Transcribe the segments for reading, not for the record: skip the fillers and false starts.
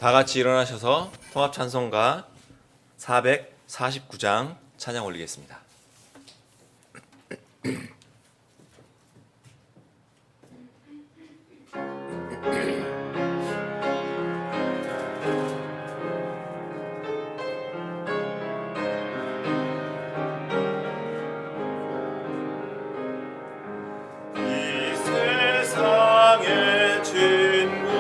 다 같이 일어나셔서 통합 찬송가 449장 찬양 올리겠습니다. 이 세상의 친구들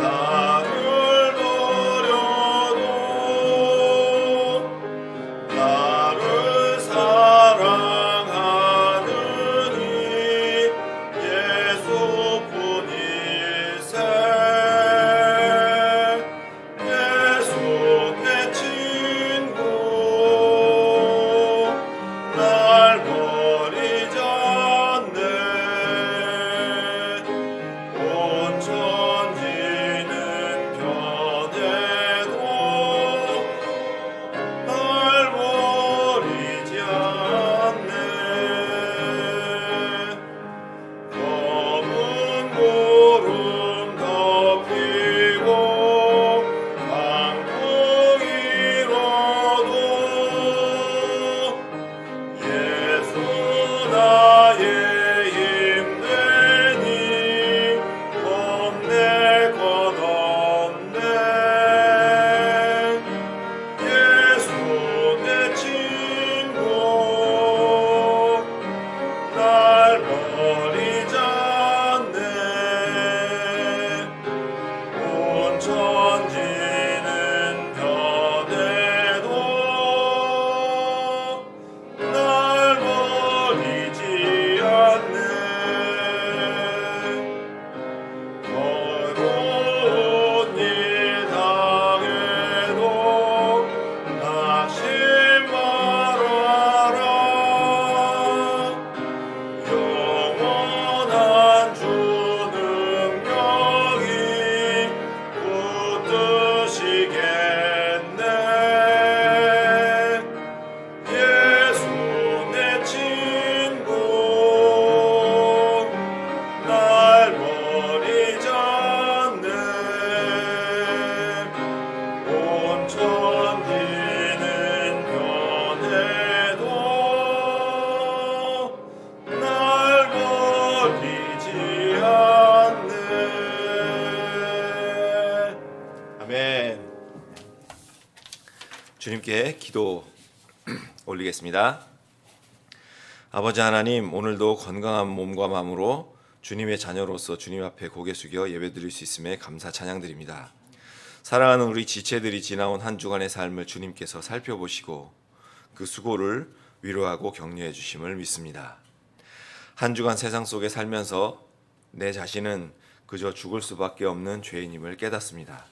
나를 버려도 나를 사랑하느니 예수뿐일세. 예수 내 친구 날 버리지 않네. 온 천지는 변해도 날 버리지 않네. 검은 구름 덮이고 광풍이 일어도 예수 나의 힘 되니 겁낼 것 없네. 예수 내 친구 날 버리지 않네. 온 천지는 변해도 날 버리지 않네. 어려운 일 당해도 낙심 말아라. 영원한 주 능력이 붙드시겠네. 예수 내 친구 날 버리지 않네. 온 천지는 변해도 날 버리지 않네. 아멘. 주님께 기도 올리겠습니다. 아버지 하나님, 오늘도 건강한 몸과 마음으로 주님의 자녀로서 주님 앞에 고개 숙여 예배드릴 수 있음에 감사 찬양드립니다. 사랑하는 우리 지체들이 지나온 한 주간의 삶을 주님께서 살펴보시고 그 수고를 위로하고 격려해 주심을 믿습니다. 한 주간 세상 속에 살면서 내 자신은 그저 죽을 수밖에 없는 죄인임을 깨닫습니다.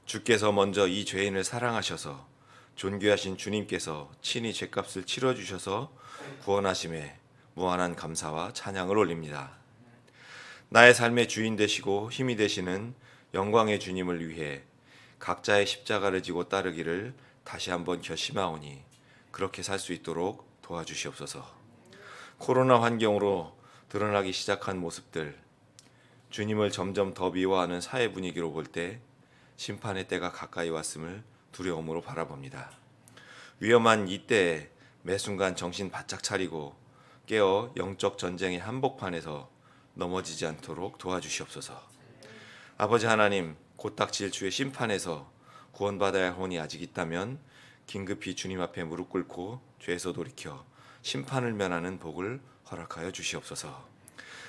주께서 먼저 이 죄인을 사랑하셔서 존귀하신 주님께서 친히 죄값을 치러주셔서 구원하심에 무한한 감사와 찬양을 올립니다. 나의 삶의 주인 되시고 힘이 되시는 영광의 주님을 위해 각자의 십자가를 지고 따르기를 다시 한번 결심하오니 그렇게 살 수 있도록 도와주시옵소서. 코로나 환경으로 드러나기 시작한 모습들, 주님을 점점 더 미워하는 사회 분위기로 볼 때 심판의 때가 가까이 왔음을 두려움으로 바라봅니다. 위험한 이때에 매 순간 정신 바짝 차리고 깨어 영적 전쟁의 한복판에서 넘어지지 않도록 도와주시옵소서. 아버지 하나님, 곧 닥칠 주의 심판에서 구원받아야 할 혼이 아직 있다면 긴급히 주님 앞에 무릎 꿇고 죄에서 돌이켜 심판을 면하는 복을 허락하여 주시옵소서.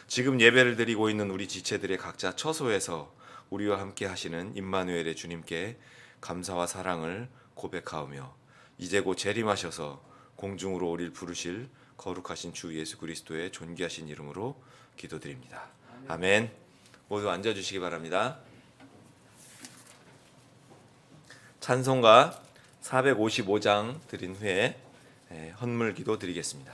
지금 예배를 드리고 있는 우리 지체들의 각자 처소에서 우리와 함께 하시는 임마누엘의 주님께 감사와 사랑을 고백하오며 이제 곧 재림하셔서 공중으로 우리를 부르실 거룩하신 주 예수 그리스도의 존귀하신 이름으로 기도드립니다. 아멘. 모두 앉아주시기 바랍니다. 찬송가 455장 드린 후에 헌물 기도 드리겠습니다.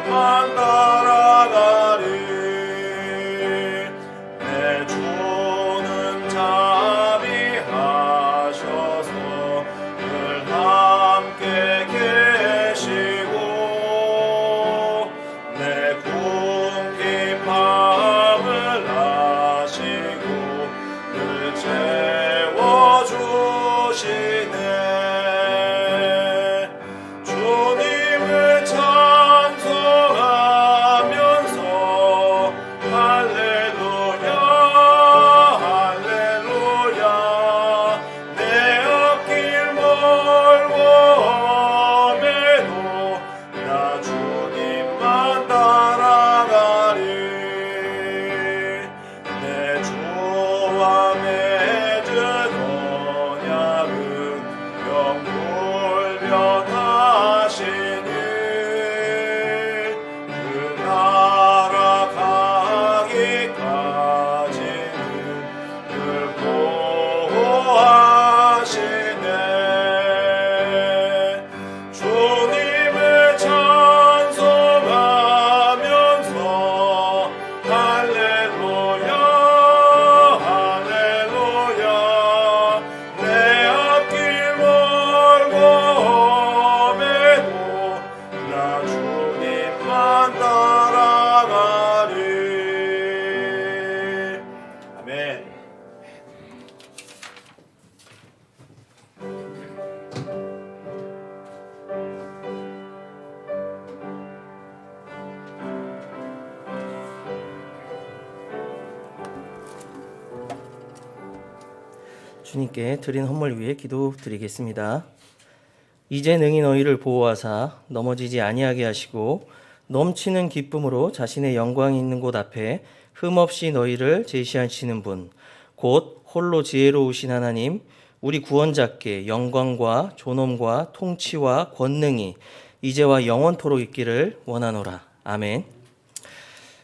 주님만 따라가리. 내 주는 자비하셔서 늘 함께 계시고 내 궁핍함을 아시고 늘 채워주시네. 주님을 찬송하면서 할렐루야 할렐루야. 내 앞길 멀고 험해도 나 주님만 따라가리. 내 주와 맺은 언약은 영불변하시니 그 나라 가기까지는 늘 보호하시네. 주님을 찬송하면서 할렐루야 할렐루야. 내 앞길 멀고 험해도 나 주님만 따라가리. 아멘. 주님께 드린 헌물 위에 기도드리겠습니다. 이제 능히 너희를 보호하사 넘어지지 아니하게 하시고 넘치는 기쁨으로 자신의 영광이 있는 곳 앞에 흠없이 너희를 제시하시는 분, 곧 홀로 지혜로우신 하나님, 우리 구원자께 영광과 존엄과 통치와 권능이 이제와 영원토록 있기를 원하노라. 아멘.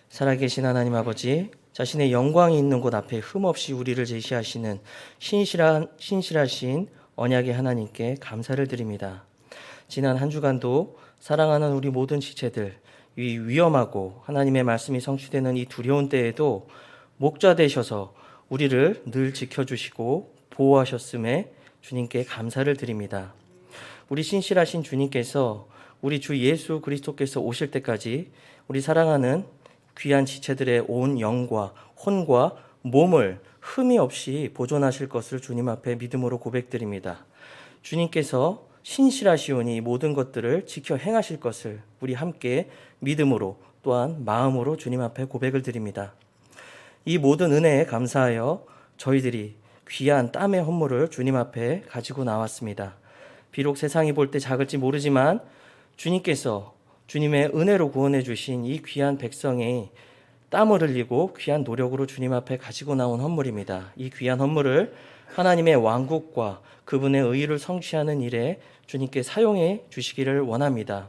살아계신 하나님 아버지, 자신의 영광이 있는 곳 앞에 흠없이 우리를 제시하시는 신실하신 언약의 하나님께 감사를 드립니다. 지난 한 주간도 사랑하는 우리 모든 지체들, 이 위험하고 하나님의 말씀이 성취되는 이 두려운 때에도 목자 되셔서 우리를 늘 지켜주시고 보호하셨음에 주님께 감사를 드립니다. 우리 신실하신 주님께서 우리 주 예수 그리스도께서 오실 때까지 우리 사랑하는 귀한 지체들의 온 영과 혼과 몸을 흠이 없이 보존하실 것을 주님 앞에 믿음으로 고백드립니다. 주님께서 신실하시오니 모든 것들을 지켜 행하실 것을 우리 함께 믿음으로 또한 마음으로 주님 앞에 고백을 드립니다. 이 모든 은혜에 감사하여 저희들이 귀한 땀의 헌물을 주님 앞에 가지고 나왔습니다. 비록 세상이 볼 때 작을지 모르지만 주님께서 주님의 은혜로 구원해 주신 이 귀한 백성이 땀을 흘리고 귀한 노력으로 주님 앞에 가지고 나온 헌물입니다. 이 귀한 헌물을 하나님의 왕국과 그분의 의를 성취하는 일에 주님께 사용해 주시기를 원합니다.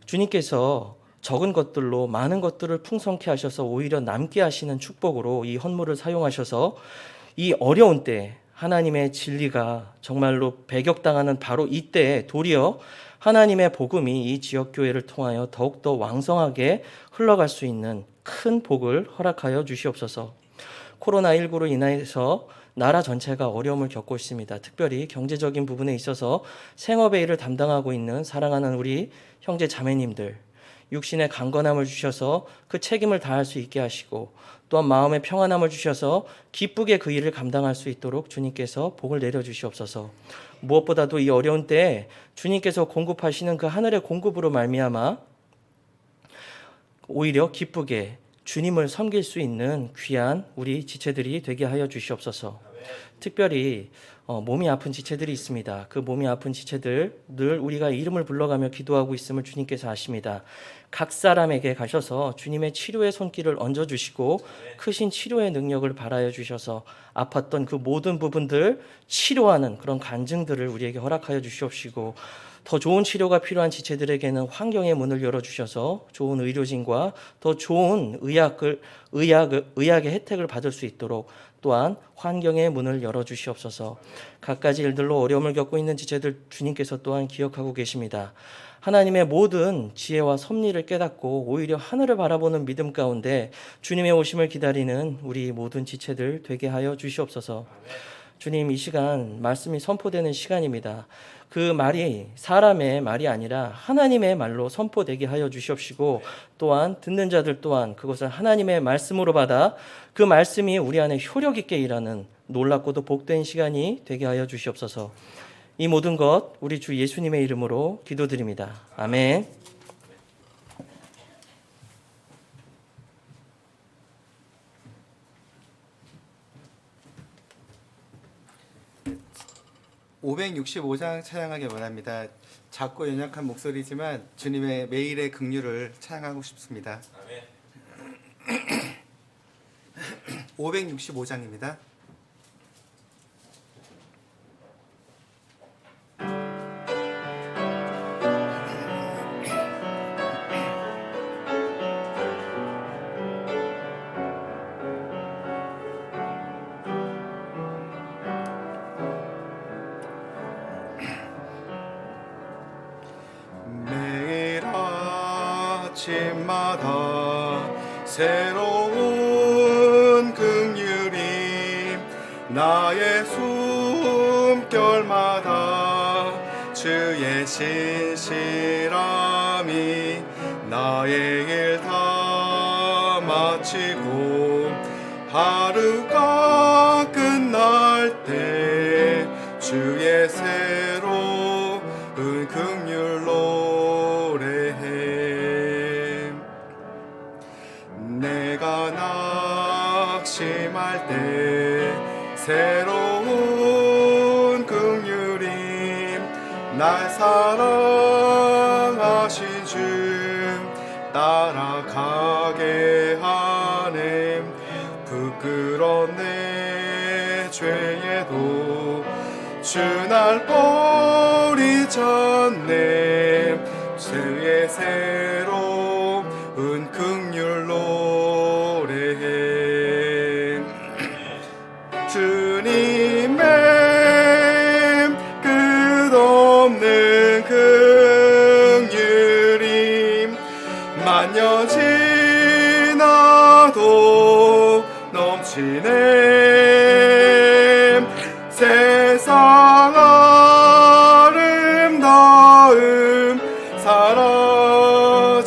주님께서 적은 것들로 많은 것들을 풍성케 하셔서 오히려 남게 하시는 축복으로 이 헌물을 사용하셔서 이 어려운 때 하나님의 진리가 정말로 배격당하는 바로 이때에 도리어 하나님의 복음이 이 지역교회를 통하여 더욱더 왕성하게 흘러갈 수 있는 큰 복을 허락하여 주시옵소서. 코로나19로 인해서 나라 전체가 어려움을 겪고 있습니다. 특별히 경제적인 부분에 있어서 생업의 일을 담당하고 있는 사랑하는 우리 형제 자매님들, 육신의 강건함을 주셔서 그 책임을 다할 수 있게 하시고 또한 마음의 평안함을 주셔서 기쁘게 그 일을 감당할 수 있도록 주님께서 복을 내려주시옵소서. 무엇보다도 이 어려운 때에 주님께서 공급하시는 그 하늘의 공급으로 말미암아 오히려 기쁘게 주님을 섬길 수 있는 귀한 우리 지체들이 되게 하여 주시옵소서. 특별히 몸이 아픈 지체들이 있습니다. 그 몸이 아픈 지체들 늘 우리가 이름을 불러가며 기도하고 있음을 주님께서 아십니다. 각 사람에게 가셔서 주님의 치료의 손길을 얹어주시고 크신 치료의 능력을 발하여 주셔서 아팠던 그 모든 부분들 치료하는 그런 간증들을 우리에게 허락하여 주시옵시고 더 좋은 치료가 필요한 지체들에게는 환경의 문을 열어주셔서 좋은 의료진과 더 좋은 의학의 혜택을 받을 수 있도록 또한 환경의 문을 열어주시옵소서. 갖가지 일들로 어려움을 겪고 있는 지체들 주님께서 또한 기억하고 계십니다. 하나님의 모든 지혜와 섭리를 깨닫고 오히려 하늘을 바라보는 믿음 가운데 주님의 오심을 기다리는 우리 모든 지체들 되게 하여 주시옵소서. 주님, 이 시간 말씀이 선포되는 시간입니다. 그 말이 사람의 말이 아니라 하나님의 말로 선포되게 하여 주시옵시고, 또한 듣는 자들 또한 그것을 하나님의 말씀으로 받아 그 말씀이 우리 안에 효력 있게 일하는 놀랍고도 복된 시간이 되게 하여 주시옵소서. 이 모든 것 우리 주 예수님의 이름으로 기도드립니다. 아멘. (565장) 찬양하기 원합니다. 작고 연약한 목소리지만 주님의 매일의 긍휼을 찬양하고 싶습니다. 565장입니다. 매일 아침마다 새로운 긍휼이 나의 숨결마다 주의 신실함이 나의 일 다 마치고 하루가 끝날 때 주의 새로운 긍휼 노래해. 내가 낙심할 때 새로운 긍휼이 날 사랑하신 주 따라가게 하네. 부끄러운 내 죄에도 주 날 버리지 않네. 주의 새로운 긍휼 노래해. 주님의 끝없는 긍휼이 만년 지나도 넘치네. 세상 아름다움 사라질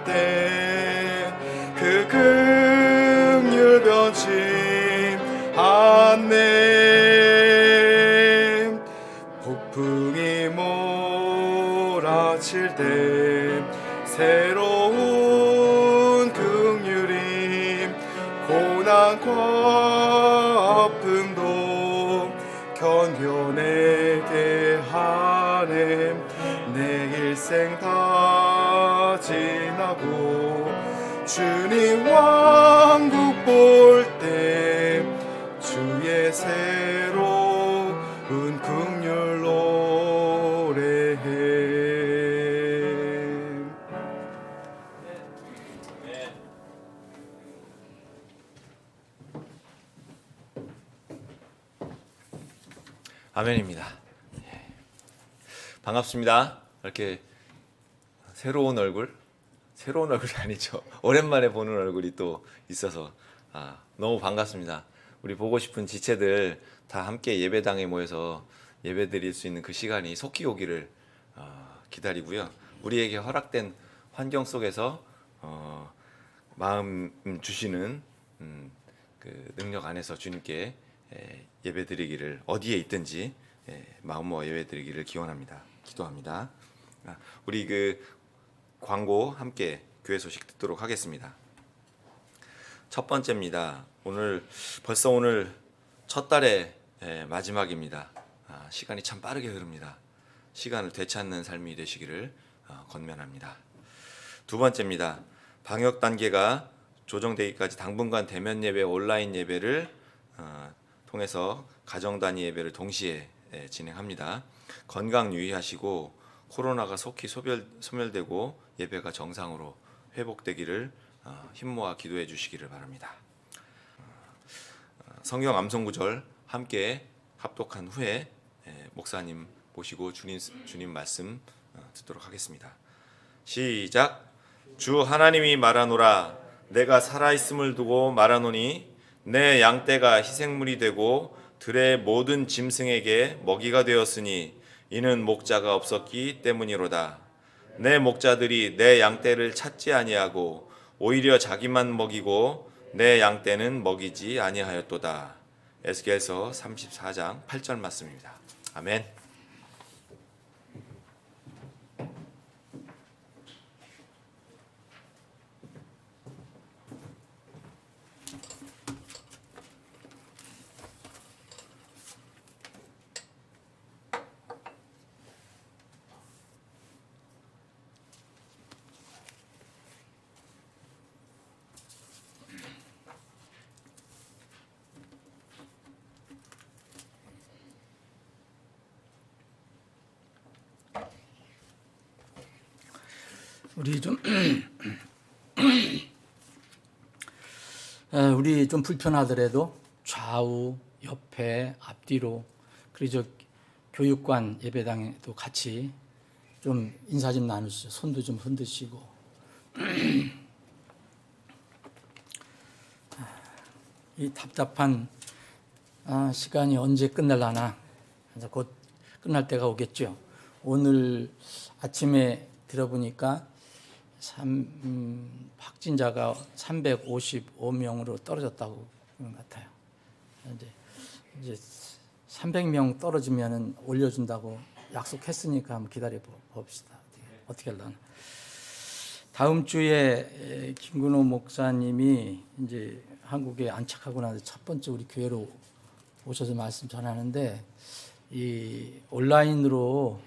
때 그 긍휼 변치 않네. 폭풍이 몰아칠 때 새로운 긍휼이 고난과 아픔도 견뎌내게 하네. 내 일생 다 지나고 주님 왕국 볼 때 주의 새로운 긍휼 노래해. 아멘입니다. 예. 반갑습니다. 이렇게 새로운 얼굴이 아니죠. 오랜만에 보는 얼굴이 또 있어서 너무 반갑습니다. 우리 보고 싶은 지체들 다 함께 예배당에 모여서 예배드릴 수 있는 그 시간이 속히 오기를 기다리고요. 우리에게 허락된 환경 속에서 마음 주시는 그 능력 안에서 주님께 예배드리기를 어디에 있든지 마음 모아 예배드리기를 기원합니다. 기도합니다. 우리 그 광고 함께 교회 소식 듣도록 하겠습니다. 첫 번째입니다. 벌써 오늘 첫 달의 마지막입니다. 시간이 참 빠르게 흐릅니다. 시간을 되찾는 삶이 되시기를 권면합니다. 두 번째입니다. 방역 단계가 조정되기까지 당분간 대면 예배, 온라인 예배를 통해서 가정 단위 예배를 동시에 진행합니다. 건강 유의하시고 코로나가 속히 소멸되고 예배가 정상으로 회복되기를 힘모아 기도해 주시기를 바랍니다. 성경 암송 구절 함께 합독한 후에 목사님 모시고 주님 말씀 듣도록 하겠습니다. 시작. 주 하나님이 말하노라. 내가 살아있음을 두고 말하노니 내 양떼가 희생물이 되고 들의 모든 짐승에게 먹이가 되었으니 이는 목자가 없었기 때문이로다. 내 목자들이 내 양떼를 찾지 아니하고 오히려 자기만 먹이고 내 양떼는 먹이지 아니하였도다. 에스겔서 34장 8절 말씀입니다. 아멘. 우리 좀 불편하더라도 좌우, 옆에, 앞뒤로 그리고 저 교육관 예배당에도 같이 좀 인사 좀 나누시죠. 손도 좀 흔드시고. 이 답답한 시간이 언제 끝날라나. 곧 끝날 때가 오겠죠. 오늘 아침에 들어보니까 확진자가 355명으로 떨어졌다고 그런 것 같아요. 이제 300명 떨어지면 올려준다고 약속했으니까 한번 기다려 봅시다. 어떻게 하려나. 다음 주에 김근호 목사님이 이제 한국에 안착하고 나서 첫 번째 우리 교회로 오셔서 말씀 전하는데 이 온라인으로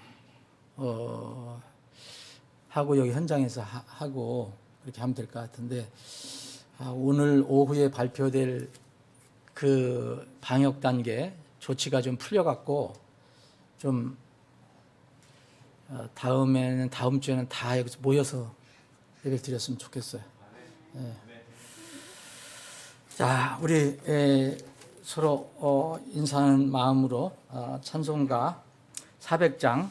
하고 여기 현장에서 하고 그렇게 하면 될 것 같은데 오늘 오후에 발표될 그 방역 단계 조치가 좀 풀려갖고 좀 다음 주에는 다 여기서 모여서 예배를 드렸으면 좋겠어요. 네. 자, 우리 서로 인사하는 마음으로 찬송가 400장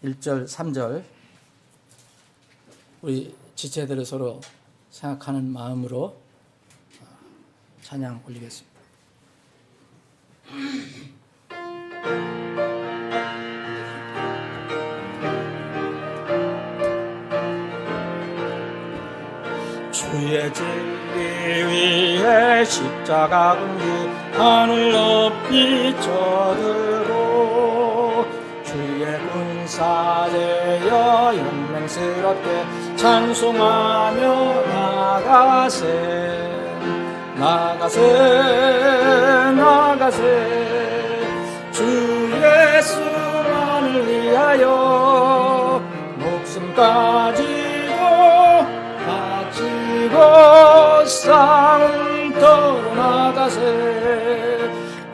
1절, 3절 우리 지체들을 서로 생각하는 마음으로 찬양 올리겠습니다. 주의 진리 위에 십자가 군기 하늘 높이 쳐들고 주의 군사되어 영맹스럽게 찬송하며 나가세 주 예수만을 위하여 목숨까지도 바치고 싸움터로 나가세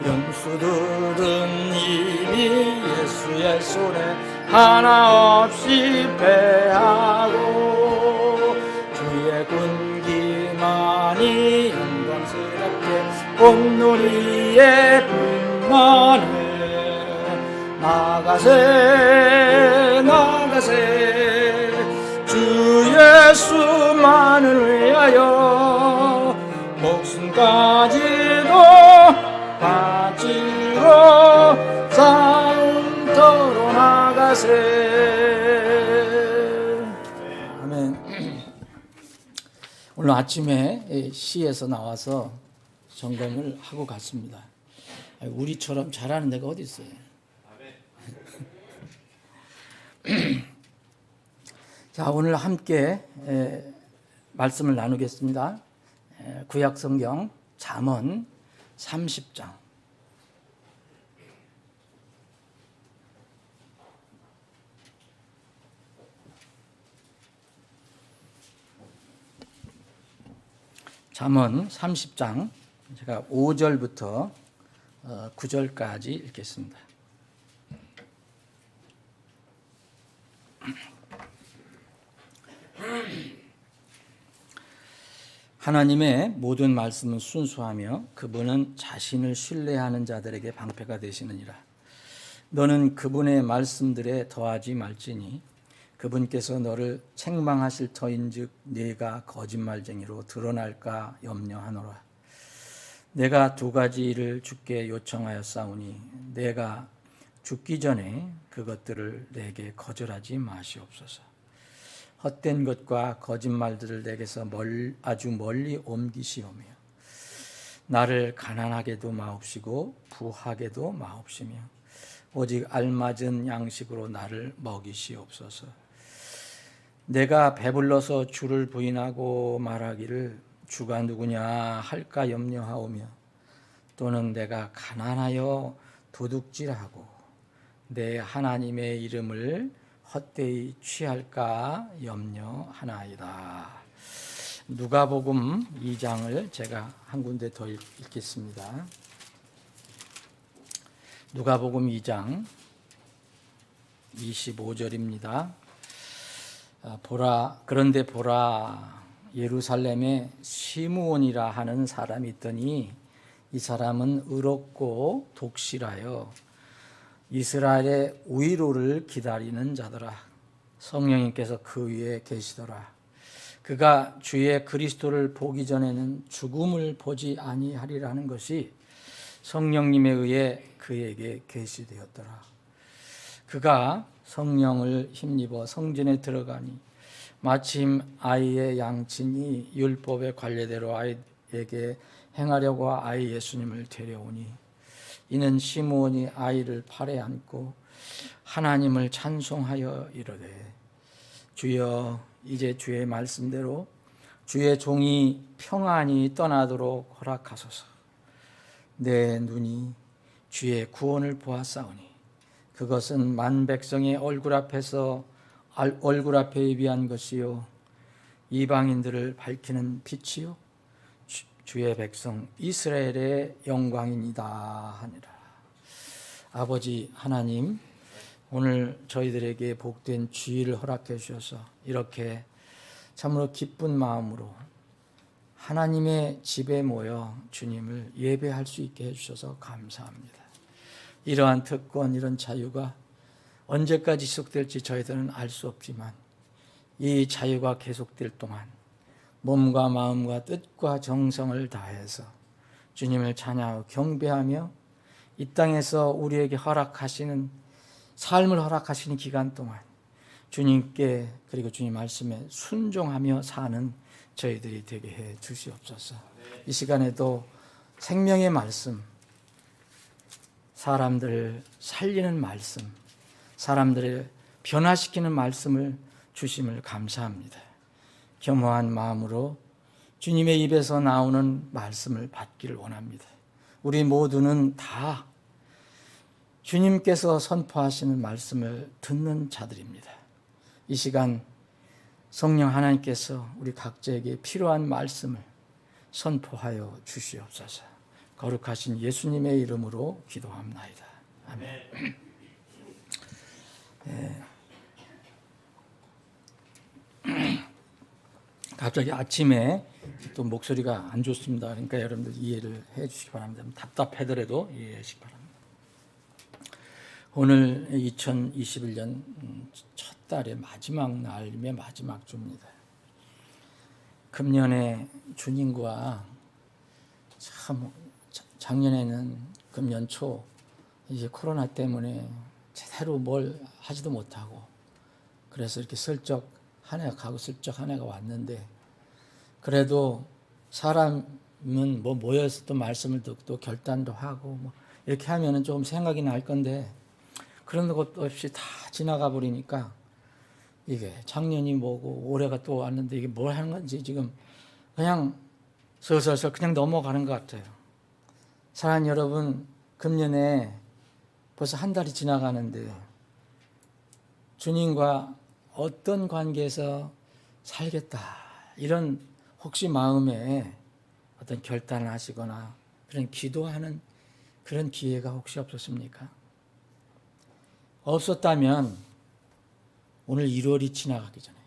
영수들은 이미 예수의 손에 하나 없이 패하고 주의 군기만이 영광스럽게 온누리에 빛나네 나가세 주 예수만을 위하여 목숨까지도 바치고 싸움터로 나가세. 아멘. 오늘 아침에 시에서 나와서 점검을 하고 갔습니다. 우리처럼 잘하는 데가 어디 있어요? 자, 오늘 함께 말씀을 나누겠습니다. 구약 성경 잠언 30장. 잠언 30장 제가 5절부터 9절까지 읽겠습니다. 하나님의 모든 말씀은 순수하며 그분은 자신을 신뢰하는 자들에게 방패가 되시느니라. 너는 그분의 말씀들에 더하지 말지니 그분께서 너를 책망하실 터인즉 네가 거짓말쟁이로 드러날까 염려하노라. 내가 두 가지를 주께 요청하였사오니 내가 죽기 전에 그것들을 내게 거절하지 마시옵소서. 헛된 것과 거짓말들을 내게서 아주 멀리 옮기시오며 나를 가난하게도 마옵시고 부하게도 마옵시며 오직 알맞은 양식으로 나를 먹이시옵소서. 내가 배불러서 주를 부인하고 말하기를 주가 누구냐 할까 염려하오며 또는 내가 가난하여 도둑질하고 내 하나님의 이름을 헛되이 취할까 염려하나이다. 누가복음 2장을 제가 한 군데 더 읽겠습니다. 누가복음 2장 25절입니다. 그런데 보라 예루살렘에 시므온이라 하는 사람이 있더니 이 사람은 의롭고 독실하여 이스라엘의 위로를 기다리는 자더라. 성령님께서 그 위에 계시더라. 그가 주의 그리스도를 보기 전에는 죽음을 보지 아니하리라는 것이 성령님에 의해 그에게 계시되었더라. 그가 성령을 힘입어 성전에 들어가니 마침 아이의 양친이 율법의 관례대로 아이에게 행하려고 아이 예수님을 데려오니 이는 시므온이 아이를 팔에 안고 하나님을 찬송하여 이르되 주여 이제 주의 말씀대로 주의 종이 평안히 떠나도록 허락하소서. 내 눈이 주의 구원을 보았사오니 그것은 만 백성의 얼굴 앞에 비한 것이요 이방인들을 밝히는 빛이요 주의 백성 이스라엘의 영광이니이다 하니라. 아버지 하나님, 오늘 저희들에게 복된 주의를 허락해 주셔서 이렇게 참으로 기쁜 마음으로 하나님의 집에 모여 주님을 예배할 수 있게 해주셔서 감사합니다. 이러한 특권, 이런 자유가 언제까지 지속될지 저희들은 알 수 없지만 이 자유가 계속될 동안 몸과 마음과 뜻과 정성을 다해서 주님을 찬양하고 경배하며 이 땅에서 우리에게 허락하시는 삶을 허락하시는 기간 동안 주님께 그리고 주님 말씀에 순종하며 사는 저희들이 되게 해 주시옵소서. 이 시간에도 생명의 말씀, 사람들을 살리는 말씀, 사람들을 변화시키는 말씀을 주심을 감사합니다. 겸허한 마음으로 주님의 입에서 나오는 말씀을 받기를 원합니다. 우리 모두는 다 주님께서 선포하시는 말씀을 듣는 자들입니다. 이 시간 성령 하나님께서 우리 각자에게 필요한 말씀을 선포하여 주시옵소서. 거룩하신 예수님의 이름으로 기도합나이다. 아멘. 네. 갑자기 아침에 또 목소리가 안 좋습니다. 그러니까 여러분들 이해를 해 주시기 바랍니다. 답답하더라도 이해해 주시기 바랍니다. 오늘 2021년 첫 달의 마지막 날임의 마지막 주입니다. 금년에 주님과 참 작년에는 금년 초 이제 코로나 때문에 제대로 뭘 하지도 못하고 그래서 이렇게 슬쩍 한 해가 가고 슬쩍 한 해가 왔는데 그래도 사람은 뭐 모여서 또 말씀을 듣고 결단도 하고 뭐 이렇게 하면은 좀 생각이 날 건데 그런 것도 없이 다 지나가 버리니까 이게 작년이 뭐고 올해가 또 왔는데 이게 뭘 하는 건지 지금 그냥 슬슬 그냥 넘어가는 것 같아요. 사랑하는 여러분, 금년에 벌써 한 달이 지나가는데 주님과 어떤 관계에서 살겠다 이런 혹시 마음에 어떤 결단을 하시거나 그런 기도하는 그런 기회가 혹시 없었습니까? 없었다면 오늘 1월이 지나가기 전에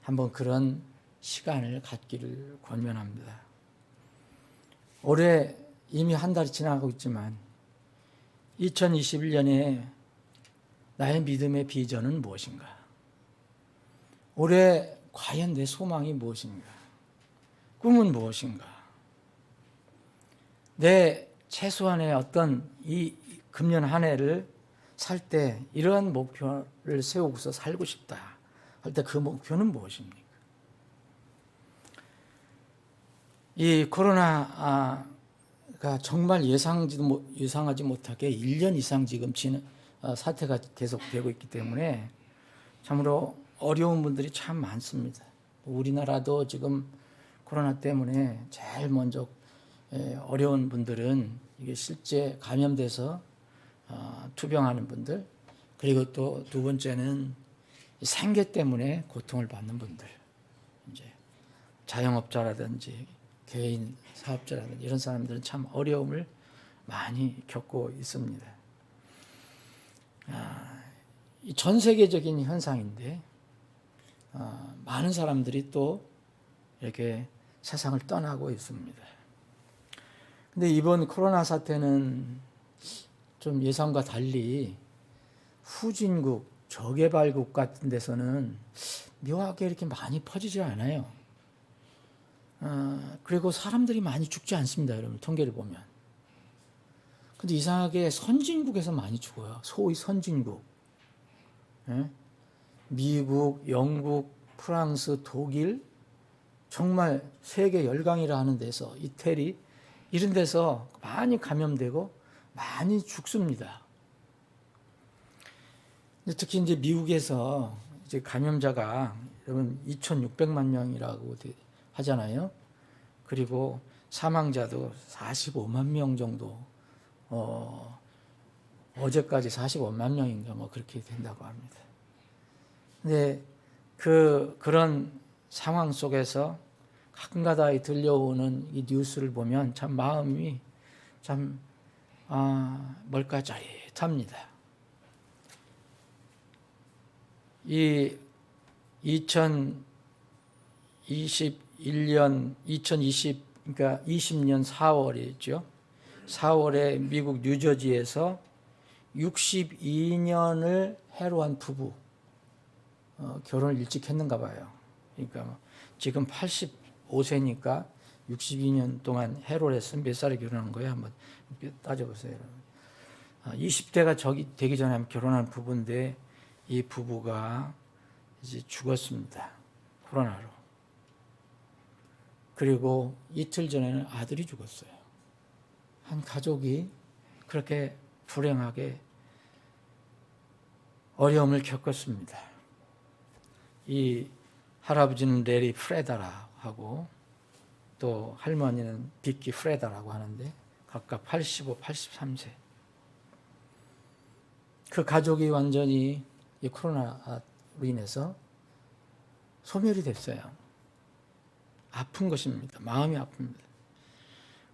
한번 그런 시간을 갖기를 권면합니다. 올해 이미 한 달이 지나가고 있지만 2021년에 나의 믿음의 비전은 무엇인가? 올해 과연 내 소망이 무엇인가? 꿈은 무엇인가? 내 최소한의 어떤 이 금년 한 해를 살 때 이러한 목표를 세우고서 살고 싶다 할 때 그 목표는 무엇입니까? 이 코로나가 정말 예상하지 못하게 1년 이상 지금 사태가 계속되고 있기 때문에 참으로 어려운 분들이 참 많습니다. 우리나라도 지금 코로나 때문에 제일 먼저 어려운 분들은 이게 실제 감염돼서 투병하는 분들, 그리고 또 두 번째는 생계 때문에 고통을 받는 분들, 이제 자영업자라든지 개인 사업자라든지 이런 사람들은 참 어려움을 많이 겪고 있습니다. 전 세계적인 현상인데 많은 사람들이 또 이렇게 세상을 떠나고 있습니다. 근데 이번 코로나 사태는 좀 예상과 달리 후진국, 저개발국 같은 데서는 묘하게 이렇게 많이 퍼지지 않아요. 그리고 사람들이 많이 죽지 않습니다, 여러분. 통계를 보면. 근데 이상하게 선진국에서 많이 죽어요. 소위 선진국. 예? 미국, 영국, 프랑스, 독일, 정말 세계 열강이라 하는 데서, 이태리, 이런 데서 많이 감염되고 많이 죽습니다. 특히 이제 미국에서 이제 감염자가 여러분 2,600만 명이라고 하잖아요. 그리고 사망자도 45만 명 정도, 어제까지 45만 명인가 뭐 그렇게 된다고 합니다. 근데 그런 상황 속에서 가끔가다 들려오는 이 뉴스를 보면 참 마음이 참 뭘까 짜릿합니다. 이 2021년, 그러니까 20년 4월이죠. 4월에 미국 뉴저지에서 62년을 해로한 부부 결혼을 일찍 했는가 봐요. 그러니까 지금 85세니까 62년 동안 해로를 했으면 몇 살에 결혼한 거예요? 한번 따져보세요. 20대가 되기 전에 결혼한 부부인데 이 부부가 이제 죽었습니다. 코로나로. 그리고 이틀 전에는 아들이 죽었어요. 한 가족이 그렇게 불행하게 어려움을 겪었습니다. 이 할아버지는 레리 프레다라 하고 또 할머니는 빅키 프레다라고 하는데 각각 85, 83세. 그 가족이 완전히 이 코로나로 인해서 소멸이 됐어요. 아픈 것입니다. 마음이 아픕니다.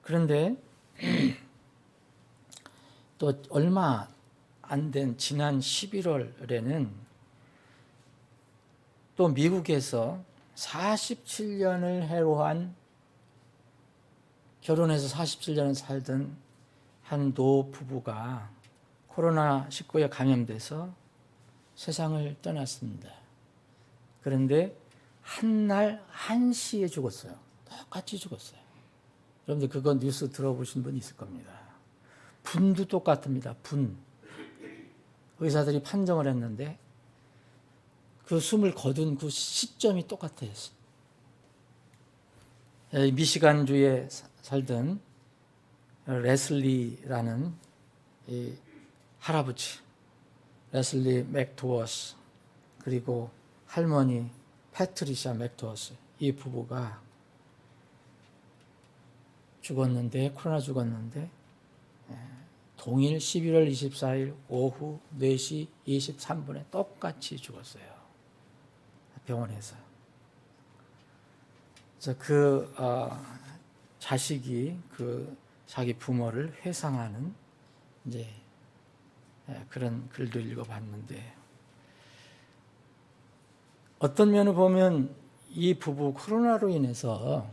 그런데 또 얼마 안 된 지난 11월에는 또 미국에서 47년을 해로한, 결혼해서 47년을 살던 한 노 부부가 코로나19에 감염돼서 세상을 떠났습니다. 그런데 한날 1시에 죽었어요. 똑같이 죽었어요. 여러분들 그거 뉴스 들어보신 분 있을 겁니다. 분도 똑같습니다. 분. 의사들이 판정을 했는데 그 숨을 거둔 그 시점이 똑같아요. 미시간주에 살던 레슬리라는 이 할아버지, 레슬리 맥도워스, 그리고 할머니 패트리샤 맥도워스, 이 부부가 죽었는데, 코로나 죽었는데 동일 11월 24일 오후 4시 23분에 똑같이 죽었어요. 병원에서. 그래서 그 자식이 그 자기 부모를 회상하는 이제 그런 글도 읽어봤는데, 어떤 면을 보면 이 부부 코로나로 인해서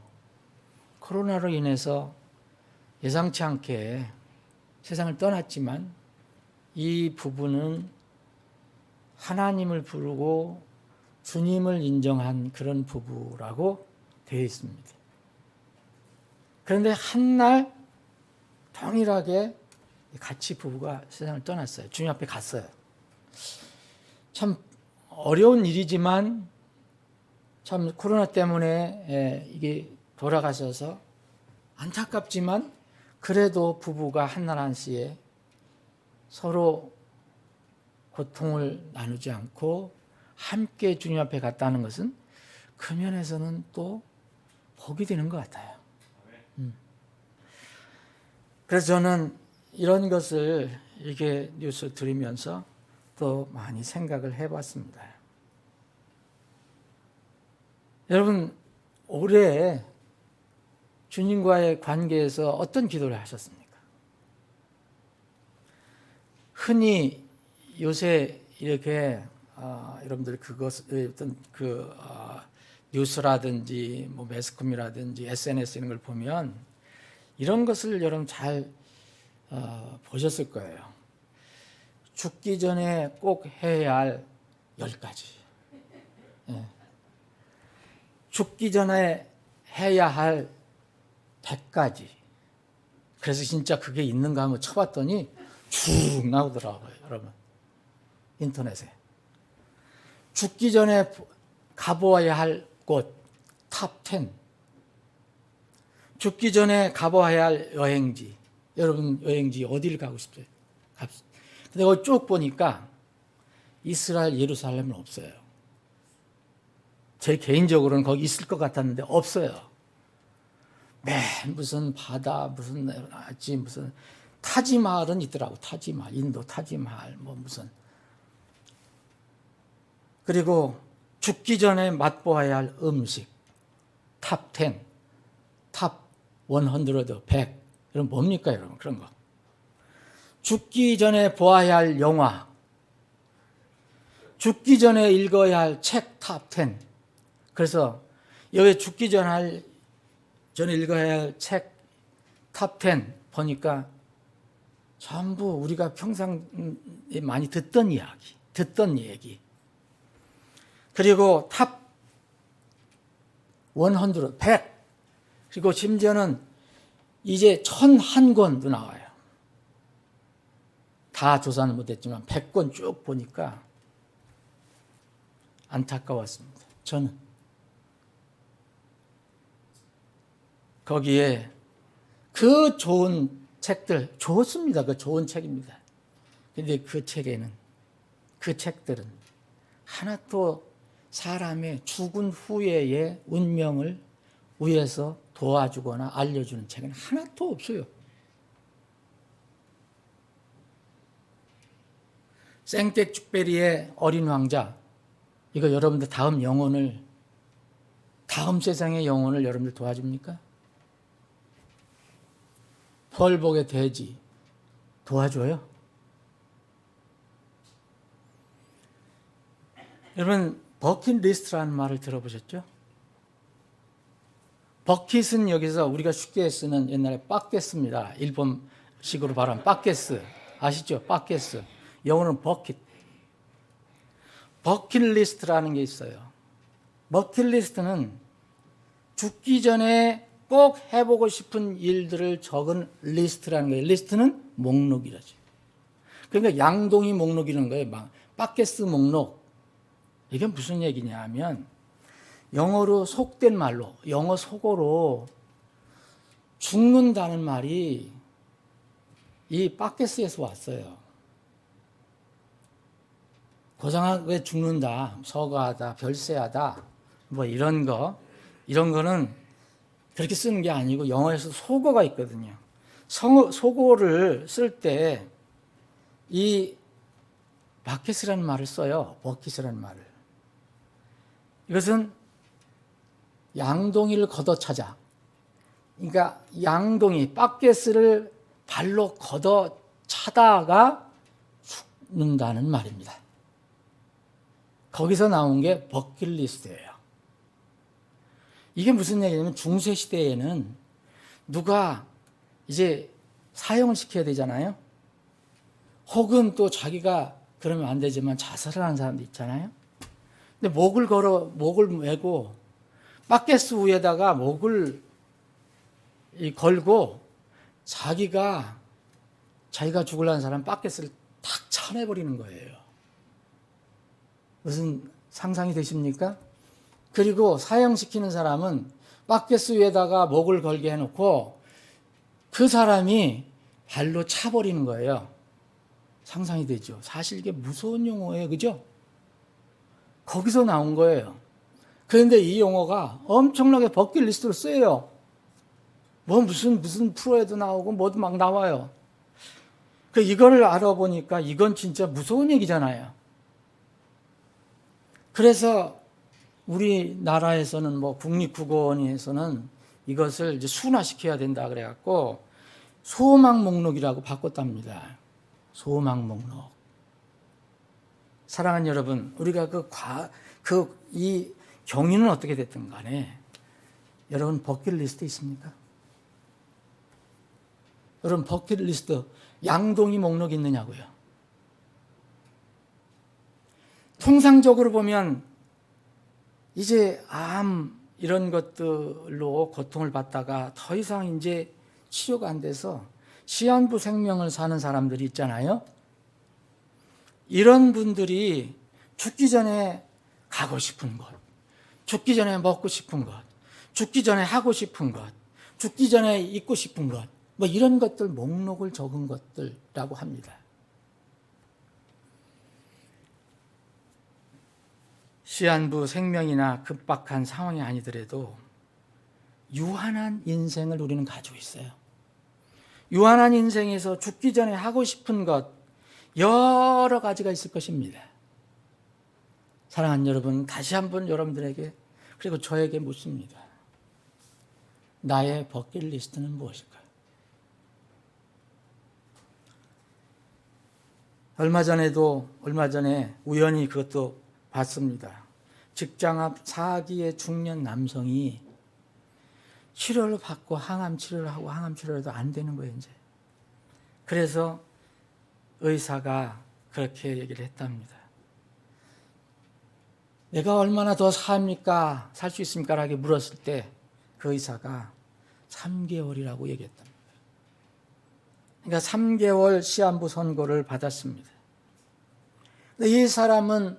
예상치 않게 세상을 떠났지만 이 부부는 하나님을 부르고 주님을 인정한 그런 부부라고 되어 있습니다. 그런데 한날 동일하게 같이 부부가 세상을 떠났어요. 주님 앞에 갔어요. 참 어려운 일이지만 참 코로나 때문에 이게 돌아가셔서 안타깝지만 그래도 부부가 한날 한시에 서로 고통을 나누지 않고 함께 주님 앞에 갔다는 것은 그 면에서는 또 복이 되는 것 같아요. 그래서 저는 이런 것을 이렇게 뉴스 들으면서 또 많이 생각을 해봤습니다. 여러분, 올해 주님과의 관계에서 어떤 기도를 하셨습니까? 흔히 요새 이렇게 여러분들 어떤 뉴스라든지 뭐 매스컴이라든지 SNS 이런 걸 보면 이런 것을 여러분 잘 보셨을 거예요. 죽기 전에 꼭 해야 할 10가지. 예. 죽기 전에 해야 할 100가지. 그래서 진짜 그게 있는가 하면 쳐봤더니 쭉 나오더라고요, 여러분. 인터넷에. 죽기 전에 가보아야 할 곳 탑 10. 죽기 전에 가봐야 할 여행지. 여러분 여행지 어디를 가고 싶어요? 근데 거기 쭉 보니까 이스라엘 예루살렘은 없어요. 제 개인적으로는 거기 있을 것 같았는데 없어요. 맨 무슨 바다 무슨 타지마할은 있더라고. 타지마할, 인도 타지마할 뭐 무슨. 그리고 죽기 전에 맛보아야 할 음식 탑 10, 탑 100, 100. 여러분 뭡니까 여러분 그런 거. 죽기 전에 보아야 할 영화, 죽기 전에 읽어야 할 책 탑 10. 그래서 여기 죽기 전에 읽어야 할 책 탑 10 보니까 전부 우리가 평상에 많이 듣던 이야기, 듣던 얘기. 그리고 탑 100, 100. 그리고 심지어는 이제 1001권도 나와요. 다 조사는 못했지만 100권 쭉 보니까 안타까웠습니다. 저는 거기에 그 좋은 책들 좋습니다. 그 좋은 책입니다. 근데 그 책에는 그 책들은 하나도 사람의 죽은 후에의 운명을 위해서 도와주거나 알려주는 책은 하나도 없어요. 생텍쥐페리의 어린 왕자, 이거 여러분들 다음 세상의 영혼을 여러분들 도와줍니까? 펄복의 돼지 도와줘요? 여러분 버킷리스트라는 말을 들어보셨죠? 버킷은 여기서 우리가 쉽게 쓰는 옛날에 빠켓스입니다. 일본식으로 말하면 빠켓스. 아시죠? 빠켓스. 영어로는 버킷. 버킷리스트라는 게 있어요. 버킷리스트는 죽기 전에 꼭 해보고 싶은 일들을 적은 리스트라는 거예요. 리스트는 목록이라죠. 그러니까 양동이 목록이라는 거예요. 빠켓스 목록. 이게 무슨 얘기냐 하면 영어로 속된 말로, 영어 속어로 죽는다는 말이 이 빠켓스에서 왔어요. 고상하게 죽는다, 서거하다, 별세하다, 뭐 이런 거는 그렇게 쓰는 게 아니고 영어에서 속어가 있거든요. 속어를 쓸 때 이 바켓이라는 말을 써요. 버킷이라는 말을. 이것은 양동이를 걷어차자. 그러니까 양동이, 바켓을 발로 걷어차다가 죽는다는 말입니다. 거기서 나온 게 버킷리스트예요. 이게 무슨 얘기냐면 중세시대에는 누가 이제 사형을 시켜야 되잖아요. 혹은 또 자기가 그러면 안 되지만 자살을 하는 사람도 있잖아요. 근데 목을 메고 바켓스 위에다가 목을 걸고 자기가 죽으려는 사람 바켓을 탁 쳐내버리는 거예요. 무슨 상상이 되십니까? 그리고 사형시키는 사람은 바켓스 위에다가 목을 걸게 해놓고 그 사람이 발로 차버리는 거예요. 상상이 되죠. 사실 이게 무서운 용어예요. 그죠? 거기서 나온 거예요. 그런데 이 용어가 엄청나게 버킷리스트로 쓰여요. 뭐 무슨 프로에도 나오고 뭐도 막 나와요. 이거를 알아보니까 이건 진짜 무서운 얘기잖아요. 그래서 우리나라에서는 뭐 국립국어원에서는 이것을 이제 순화시켜야 된다 그래갖고 소망 목록이라고 바꿨답니다. 소망 목록. 사랑하는 여러분, 우리가 이 경위는 어떻게 됐든 간에 여러분 버킷리스트 있습니까? 여러분 버킷리스트 양동이 목록 있느냐고요? 통상적으로 보면 이제 암 이런 것들로 고통을 받다가 더 이상 이제 치료가 안 돼서 시한부 생명을 사는 사람들이 있잖아요. 이런 분들이 죽기 전에 가고 싶은 것, 죽기 전에 먹고 싶은 것, 죽기 전에 하고 싶은 것, 죽기 전에 잊고 싶은 것, 뭐 이런 것들 목록을 적은 것들이라고 합니다. 시한부 생명이나 급박한 상황이 아니더라도 유한한 인생을 우리는 가지고 있어요. 유한한 인생에서 죽기 전에 하고 싶은 것 여러 가지가 있을 것입니다. 사랑하는 여러분, 다시 한번 여러분들에게 그리고 저에게 묻습니다. 나의 버킷리스트는 무엇일까요? 얼마 전에 우연히 그것도 봤습니다. 직장 앞 사기의 중년 남성이 치료를 받고 항암 치료를 하고 항암 치료를 해도 안 되는 거예요, 이제. 그래서 의사가 그렇게 얘기를 했답니다. 내가 얼마나 더 삽니까? 살 수 있습니까? 라고 물었을 때 그 의사가 3개월이라고 얘기했답니다. 그러니까 3개월 시한부 선고를 받았습니다. 근데 이 사람은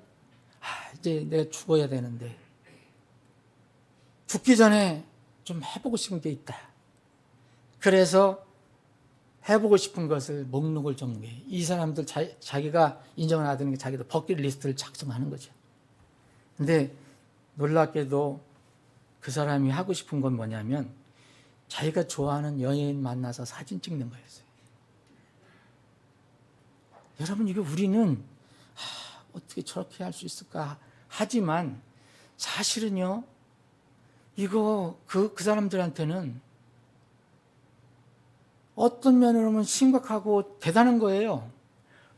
이제 내가 죽어야 되는데 죽기 전에 좀 해보고 싶은 게 있다. 그래서 해보고 싶은 것을 목록을 적는 거예요. 이 사람들 자기가 인정을 하는 게 자기도 버킷리스트를 작성하는 거죠. 근데 놀랍게도 그 사람이 하고 싶은 건 뭐냐면 자기가 좋아하는 연예인 만나서 사진 찍는 거였어요. 여러분, 이거 우리는 어떻게 저렇게 할 수 있을까 하지만 사실은요, 이거 그 사람들한테는 어떤 면으로 보면 심각하고 대단한 거예요.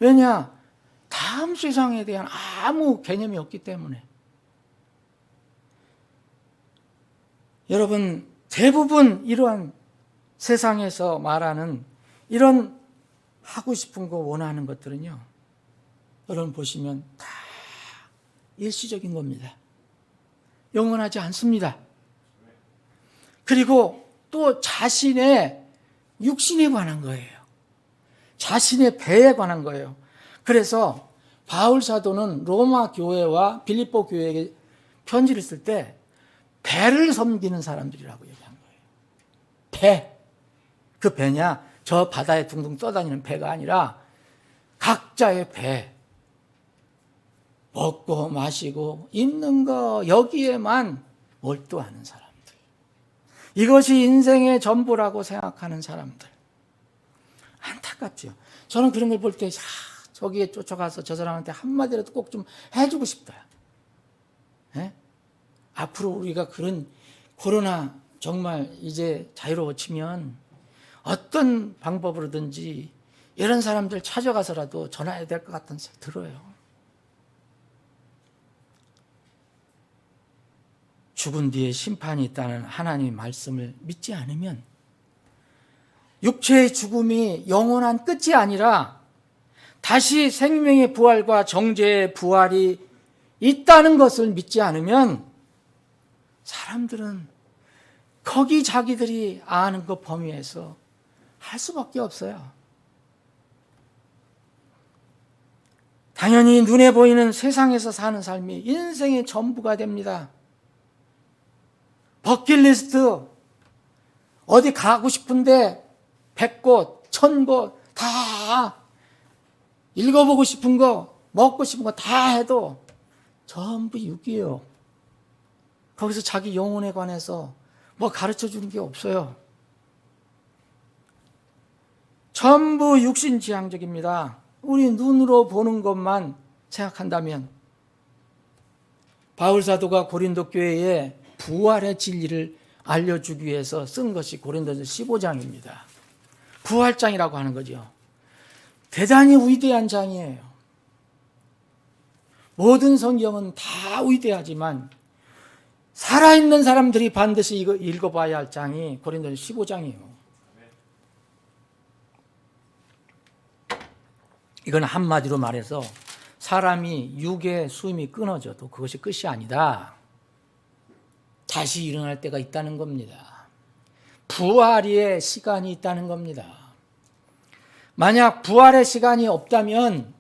왜냐? 다음 세상에 대한 아무 개념이 없기 때문에. 여러분, 대부분 이러한 세상에서 말하는 이런 하고 싶은 거 원하는 것들은요, 여러분 보시면 다 일시적인 겁니다. 영원하지 않습니다. 그리고 또 자신의 육신에 관한 거예요. 자신의 배에 관한 거예요. 그래서 바울 사도는 로마 교회와 빌립보 교회에게 편지를 쓸 때 배를 섬기는 사람들이라고 얘기한 거예요. 배. 그 배냐? 저 바다에 둥둥 떠다니는 배가 아니라 각자의 배. 먹고 마시고 입는 거 여기에만 몰두하는 사람들. 이것이 인생의 전부라고 생각하는 사람들. 안타깝죠. 저는 그런 걸 볼 때 저기에 쫓아가서 저 사람한테 한마디라도 꼭 좀 해주고 싶다. 네? 앞으로 우리가 그런 코로나 정말 이제 자유로워지면 어떤 방법으로든지 이런 사람들 찾아가서라도 전화해야 될 것 같은 생각이 들어요. 죽은 뒤에 심판이 있다는 하나님의 말씀을 믿지 않으면 육체의 죽음이 영원한 끝이 아니라 다시 생명의 부활과 정죄의 부활이 있다는 것을 믿지 않으면 사람들은 거기 자기들이 아는 것 범위에서 할 수밖에 없어요. 당연히 눈에 보이는 세상에서 사는 삶이 인생의 전부가 됩니다. 버킷리스트, 어디 가고 싶은데 100곳, 1000곳 다 읽어보고 싶은 거, 먹고 싶은 거 다 해도 전부 육이에요. 거기서 자기 영혼에 관해서 뭐 가르쳐 주는 게 없어요. 전부 육신지향적입니다. 우리 눈으로 보는 것만 생각한다면 바울 사도가 고린도 교회에 부활의 진리를 알려주기 위해서 쓴 것이 고린도전서 15장입니다. 부활장이라고 하는 거죠. 대단히 위대한 장이에요. 모든 성경은 다 위대하지만 살아있는 사람들이 반드시 이거 읽어봐야 할 장이 고린도전서 15장이에요. 이건 한마디로 말해서 사람이 육의 숨이 끊어져도 그것이 끝이 아니다. 다시 일어날 때가 있다는 겁니다. 부활의 시간이 있다는 겁니다. 만약 부활의 시간이 없다면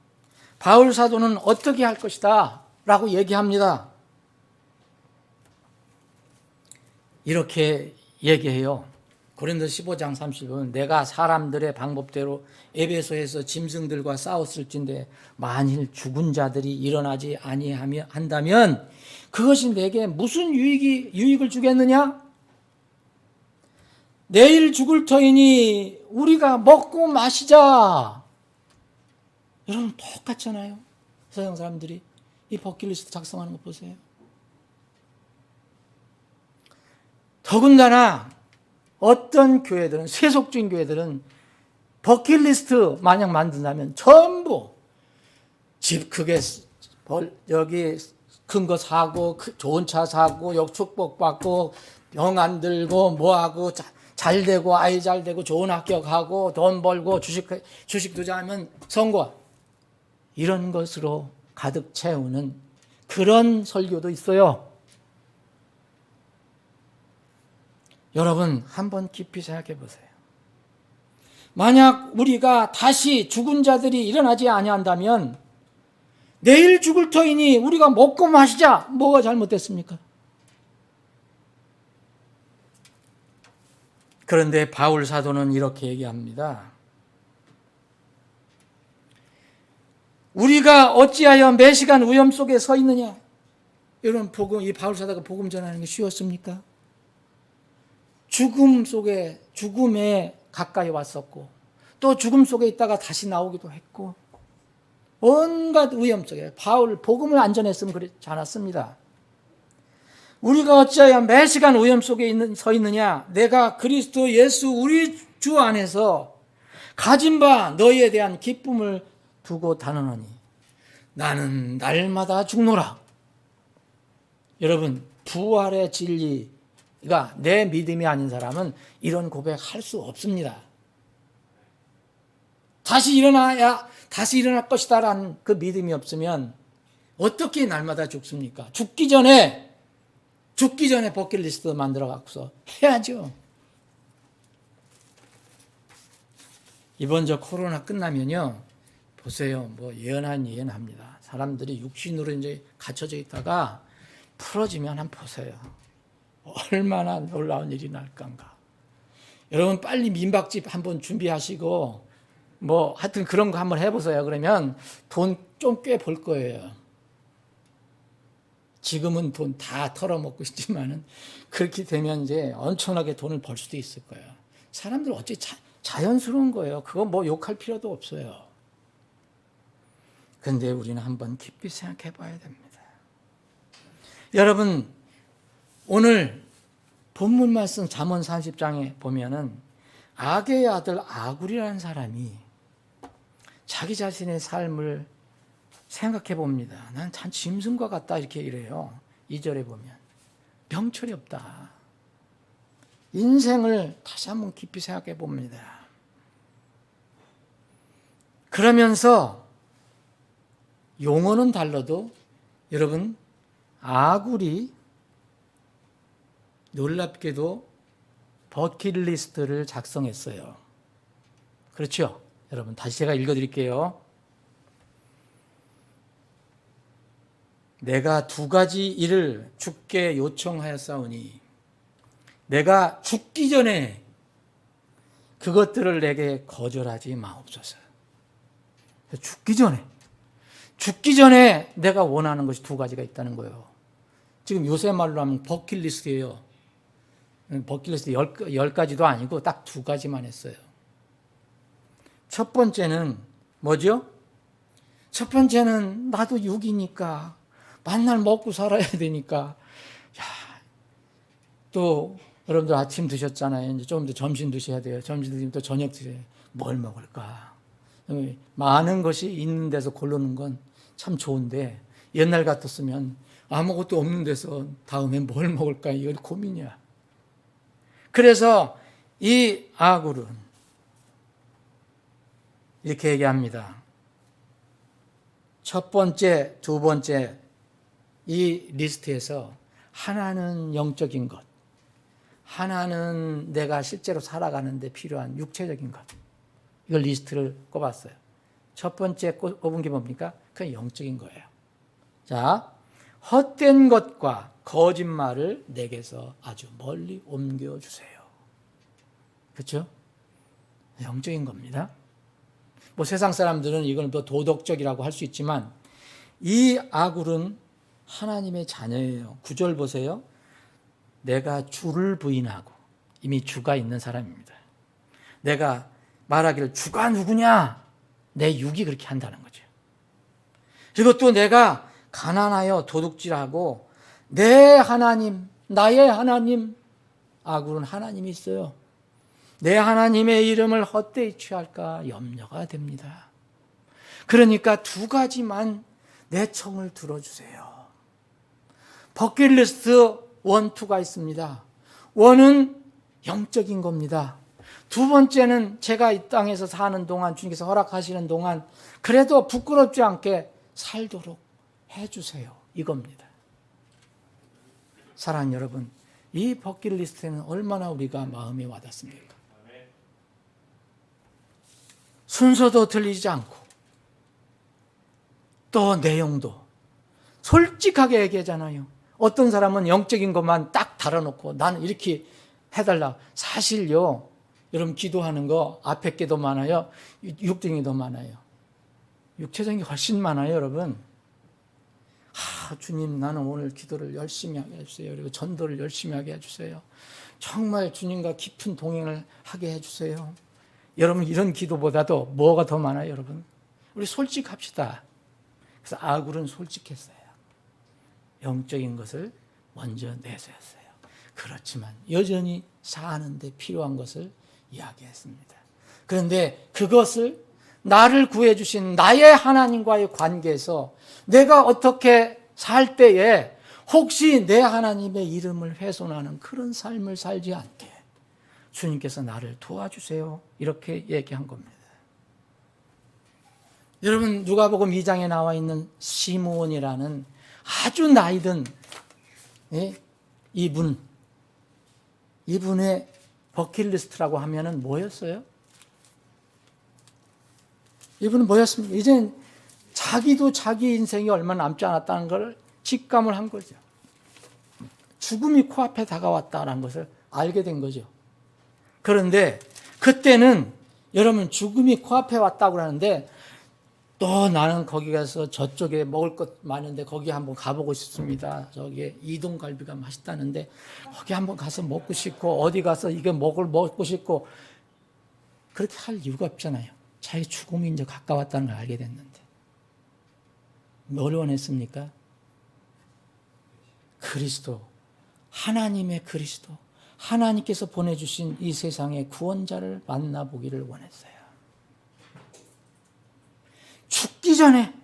바울 사도는 어떻게 할 것이다 라고 얘기합니다. 이렇게 얘기해요. 고린도서 15장 30은 내가 사람들의 방법대로 에베소에서 짐승들과 싸웠을진데 만일 죽은 자들이 일어나지 아니한다면 그것이 내게 무슨 유익을 주겠느냐? 내일 죽을 터이니 우리가 먹고 마시자. 여러분 똑같잖아요. 서양 사람들이 이 버킷리스트 작성하는 거 보세요. 더군다나 어떤 교회들은, 세속적인 교회들은 버킷리스트 만약 만든다면 전부 집 크게 여기 큰 거 사고 좋은 차 사고 축복 받고 병 안 들고 뭐하고 잘 되고 아이 잘 되고 좋은 학교 가고 돈 벌고 주식 투자하면 성공, 이런 것으로 가득 채우는 그런 설교도 있어요. 여러분 한번 깊이 생각해 보세요. 만약 우리가 다시 죽은 자들이 일어나지 아니한다면 내일 죽을 터이니 우리가 먹고 마시자. 뭐가 잘못됐습니까? 그런데 바울 사도는 이렇게 얘기합니다. 우리가 어찌하여 매시간 위험 속에 서 있느냐? 이런 복음, 이 바울 사도가 복음 전하는 게 쉬웠습니까? 죽음에 가까이 왔었고 또 죽음 속에 있다가 다시 나오기도 했고 온갖 위험 속에 바울 복음을 안 전했으면 그렇지 않았습니다. 우리가 어찌하여 매시간 위험 속에 서 있느냐? 내가 그리스도 예수 우리 주 안에서 가진 바 너희에 대한 기쁨을 두고 다니노니 나는 날마다 죽노라. 여러분 부활의 진리가 내 믿음이 아닌 사람은 이런 고백할 수 없습니다. 다시 일어날 것이다라는 그 믿음이 없으면 어떻게 날마다 죽습니까? 죽기 전에 버킷리스트 만들어 갖고서 해야죠. 이번 저 코로나 끝나면요, 보세요. 뭐 예언합니다. 사람들이 육신으로 이제 갇혀져 있다가 풀어지면 한번 보세요. 얼마나 놀라운 일이 날까인가. 여러분 빨리 민박집 한번 준비하시고 뭐 하여튼 그런 거 한번 해보세요. 그러면 돈 좀 꽤 벌 거예요. 지금은 돈 다 털어먹고 있지만은 그렇게 되면 이제 엄청나게 돈을 벌 수도 있을 거예요. 사람들 어찌 자연스러운 거예요. 그거 뭐 욕할 필요도 없어요. 근데 우리는 한번 깊이 생각해 봐야 됩니다. 여러분 오늘 본문 말씀 잠언 30장에 보면은 악의 아들 아굴이라는 사람이 자기 자신의 삶을 생각해 봅니다. 난 참 짐승과 같다 이렇게 이래요. 2절에 보면 명철이 없다. 인생을 다시 한번 깊이 생각해 봅니다. 그러면서 용어는 달라도 여러분 아굴이 놀랍게도 버킷리스트를 작성했어요. 그렇죠? 여러분 다시 제가 읽어드릴게요. 내가 두 가지 일을 주께 요청하였사오니 내가 죽기 전에 그것들을 내게 거절하지 마옵소서. 죽기 전에 내가 원하는 것이 두 가지가 있다는 거예요. 지금 요새 말로 하면 버킷리스트예요. 버킷리스트 10가지도 아니고 딱 두 가지만 했어요. 첫 번째는 뭐죠? 첫 번째는 나도 육이니까 만날 먹고 살아야 되니까. 또 여러분들 아침 드셨잖아요. 이제 조금 더 점심 드셔야 돼요. 점심 드시면 또 저녁 드셔야 돼요. 뭘 먹을까? 많은 것이 있는 데서 고르는 건 참 좋은데 옛날 같았으면 아무것도 없는 데서 다음에 뭘 먹을까? 이거 고민이야. 그래서 이 아굴은 이렇게 얘기합니다. 첫 번째, 두 번째 이 리스트에서 하나는 영적인 것, 하나는 내가 실제로 살아가는데 필요한 육체적인 것. 이걸 리스트를 꼽았어요. 첫 번째 꼽은 게 뭡니까? 그건 영적인 거예요. 자, 헛된 것과 거짓말을 내게서 아주 멀리 옮겨주세요. 그렇죠? 영적인 겁니다. 뭐 세상 사람들은 이걸 더 도덕적이라고 할 수 있지만 이 아굴은 하나님의 자녀예요. 9절 보세요. 내가 주를 부인하고, 이미 주가 있는 사람입니다. 내가 말하기를 주가 누구냐? 내 육이 그렇게 한다는 거죠. 그리고 또 내가 가난하여 도둑질하고 내 하나님, 나의 하나님, 아굴은 하나님이 있어요. 내 하나님의 이름을 헛되이 취할까 염려가 됩니다. 그러니까 두 가지만 내 청을 들어주세요. 버킷리스트 1, 2가 있습니다. 1은 영적인 겁니다. 두 번째는 제가 이 땅에서 사는 동안, 주님께서 허락하시는 동안 그래도 부끄럽지 않게 살도록 해주세요. 이겁니다. 사랑하는 여러분, 이 버킷리스트는 얼마나 우리가 마음에 와닿습니까? 순서도 틀리지 않고 또 내용도 솔직하게 얘기하잖아요. 어떤 사람은 영적인 것만 딱 달아놓고 나는 이렇게 해달라. 사실요, 여러분 기도하는 거 앞에 게 더 많아요? 육적인 게 더 많아요? 육체적인 게 훨씬 많아요, 여러분. 주님, 나는 오늘 기도를 열심히 하게 해주세요. 그리고 전도를 열심히 하게 해주세요. 정말 주님과 깊은 동행을 하게 해주세요. 여러분, 이런 기도보다도 뭐가 더 많아요, 여러분? 우리 솔직합시다. 그래서 아굴은 솔직했어요. 영적인 것을 먼저 내세웠어요. 그렇지만 여전히 사는데 필요한 것을 이야기했습니다. 그런데 그것을 나를 구해주신 나의 하나님과의 관계에서 내가 어떻게 살 때에 혹시 내 하나님의 이름을 훼손하는 그런 삶을 살지 않게 주님께서 나를 도와주세요. 이렇게 얘기한 겁니다. 여러분, 누가복음 2장에 나와 있는 시므온이라는 아주 나이든 이분의 버킷리스트라고 하면은 뭐였어요? 이분은 뭐였습니까? 이젠 자기도 자기 인생이 얼마 남지 않았다는 걸 직감을 한 거죠. 죽음이 코앞에 다가왔다는 것을 알게 된 거죠. 그런데 그때는 여러분 죽음이 코앞에 왔다고 하는데 또 나는 거기 가서 저쪽에 먹을 것 많은데 거기 한번 가보고 싶습니다. 저기에 이동갈비가 맛있다는데 거기 한번 가서 먹고 싶고 어디 가서 이게 먹고 싶고 그렇게 할 이유가 없잖아요. 자기 죽음이 이제 가까웠다는 걸 알게 됐는데 뭘 원했습니까? 그리스도, 하나님의 그리스도, 하나님께서 보내주신 이 세상의 구원자를 만나보기를 원했어요. 죽기 전에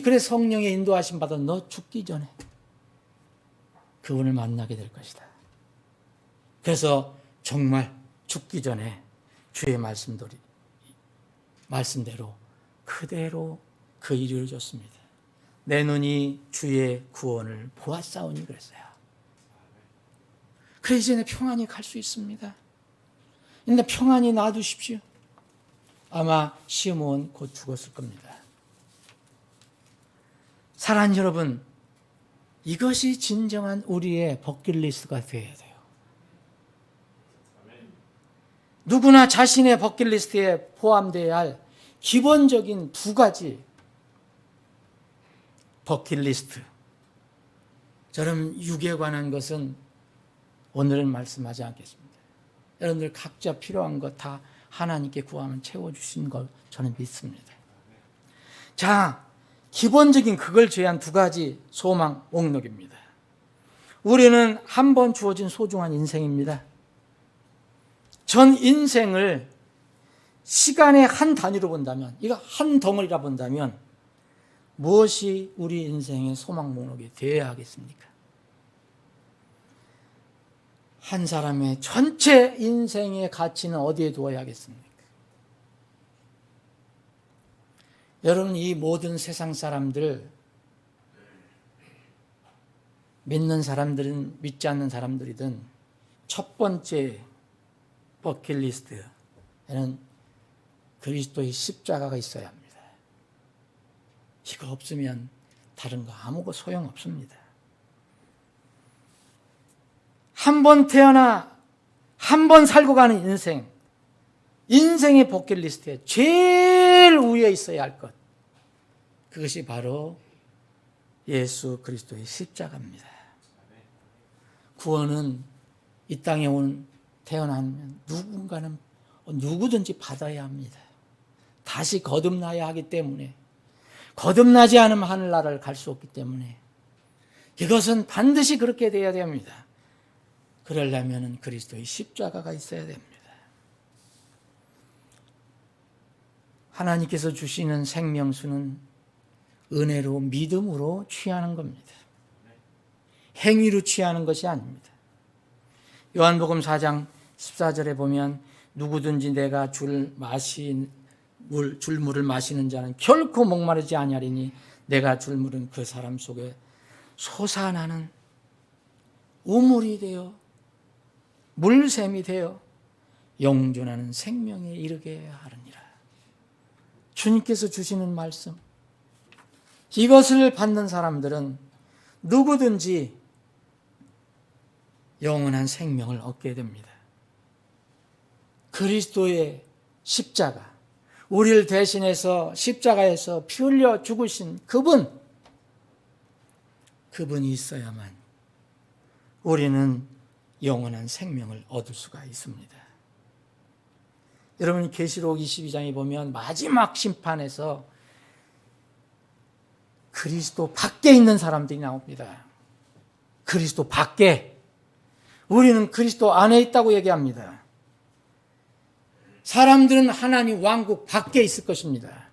그래 성령의 인도하심 받아 너 죽기 전에 그분을 만나게 될 것이다. 그래서 정말 죽기 전에 주의 말씀대로 그대로 그 일을 줬습니다. 내 눈이 주의 구원을 보았사오니 그랬어요. 그래 이제 내 평안히 갈 수 있습니다. 근데 평안히 놔두십시오. 아마 시므온 곧 죽었을 겁니다. 사랑하는 여러분, 이것이 진정한 우리의 버킷리스트가 되어야 돼요. 누구나 자신의 버킷리스트에 포함되어야 할 기본적인 두 가지 버킷리스트. 저는 육에 관한 것은 오늘은 말씀하지 않겠습니다. 여러분들 각자 필요한 것 다 하나님께 구하면 채워주신 걸 저는 믿습니다. 자, 기본적인 그걸 제한 두 가지 소망 목록입니다. 우리는 한 번 주어진 소중한 인생입니다. 전 인생을 시간의 한 단위로 본다면, 이거 한 덩어리라 본다면 무엇이 우리 인생의 소망 목록이 되어야 하겠습니까? 한 사람의 전체 인생의 가치는 어디에 두어야 하겠습니까? 여러분, 이 모든 세상 사람들, 믿는 사람들은 믿지 않는 사람들이든 첫 번째 버킷리스트에는 그리스도의 십자가가 있어야 합니다. 이거 없으면 다른 거 아무것도 소용없습니다. 한 번 태어나 한 번 살고 가는 인생, 인생의 버킷리스트에 제일 위에 있어야 할 것, 그것이 바로 예수 그리스도의 십자가입니다. 구원은 이 땅에 태어나면 누군가는 누구든지 받아야 합니다. 다시 거듭나야 하기 때문에, 거듭나지 않으면 하늘나라를 갈 수 없기 때문에 이것은 반드시 그렇게 돼야 됩니다. 그러려면 그리스도의 십자가가 있어야 됩니다. 하나님께서 주시는 생명수는 은혜로 믿음으로 취하는 겁니다. 행위로 취하는 것이 아닙니다. 요한복음 4장 14절에 보면 누구든지 내가 줄 물을 마시는 자는 결코 목마르지 아니하리니 내가 줄 물은 그 사람 속에 솟아나는 우물이 되어 물샘이 되어 영존하는 생명에 이르게 하느니라. 주님께서 주시는 말씀, 이것을 받는 사람들은 누구든지 영원한 생명을 얻게 됩니다. 그리스도의 십자가, 우리를 대신해서 십자가에서 피 흘려 죽으신 그분이 있어야만 우리는 영원한 생명을 얻을 수가 있습니다. 여러분, 계시록 22장에 보면 마지막 심판에서 그리스도 밖에 있는 사람들이 나옵니다. 그리스도 밖에. 우리는 그리스도 안에 있다고 얘기합니다. 사람들은 하나님 왕국 밖에 있을 것입니다.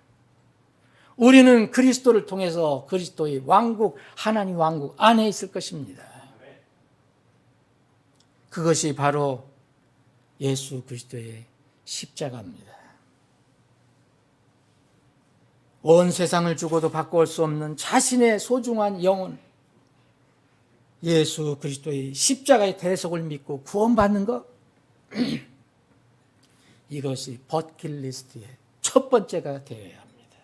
우리는 그리스도를 통해서 그리스도의 왕국, 하나님 왕국 안에 있을 것입니다. 그것이 바로 예수 그리스도의 십자가입니다. 온 세상을 주고도 바꿀 수 없는 자신의 소중한 영혼, 예수 그리스도의 십자가의 대속을 믿고 구원받는 것, 이것이 버킷리스트의 첫 번째가 되어야 합니다.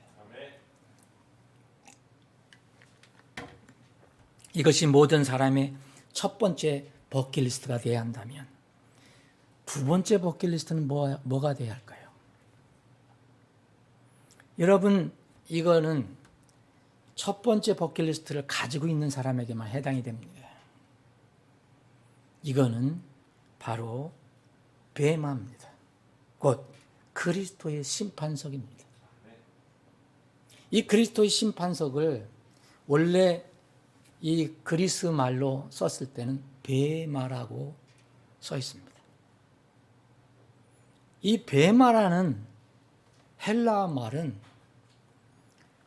이것이 모든 사람의 첫 번째 버킷리스트가 되어야 한다면 두 번째 버킷리스트는 뭐가 되어야 할까요? 여러분, 이거는 첫 번째 버킷리스트를 가지고 있는 사람에게만 해당이 됩니다. 이거는 바로 베마입니다. 곧 그리스도의 심판석입니다. 이 그리스도의 심판석을 원래 이 그리스 말로 썼을 때는 베마라고 써 있습니다. 이 베마라는 헬라어 말은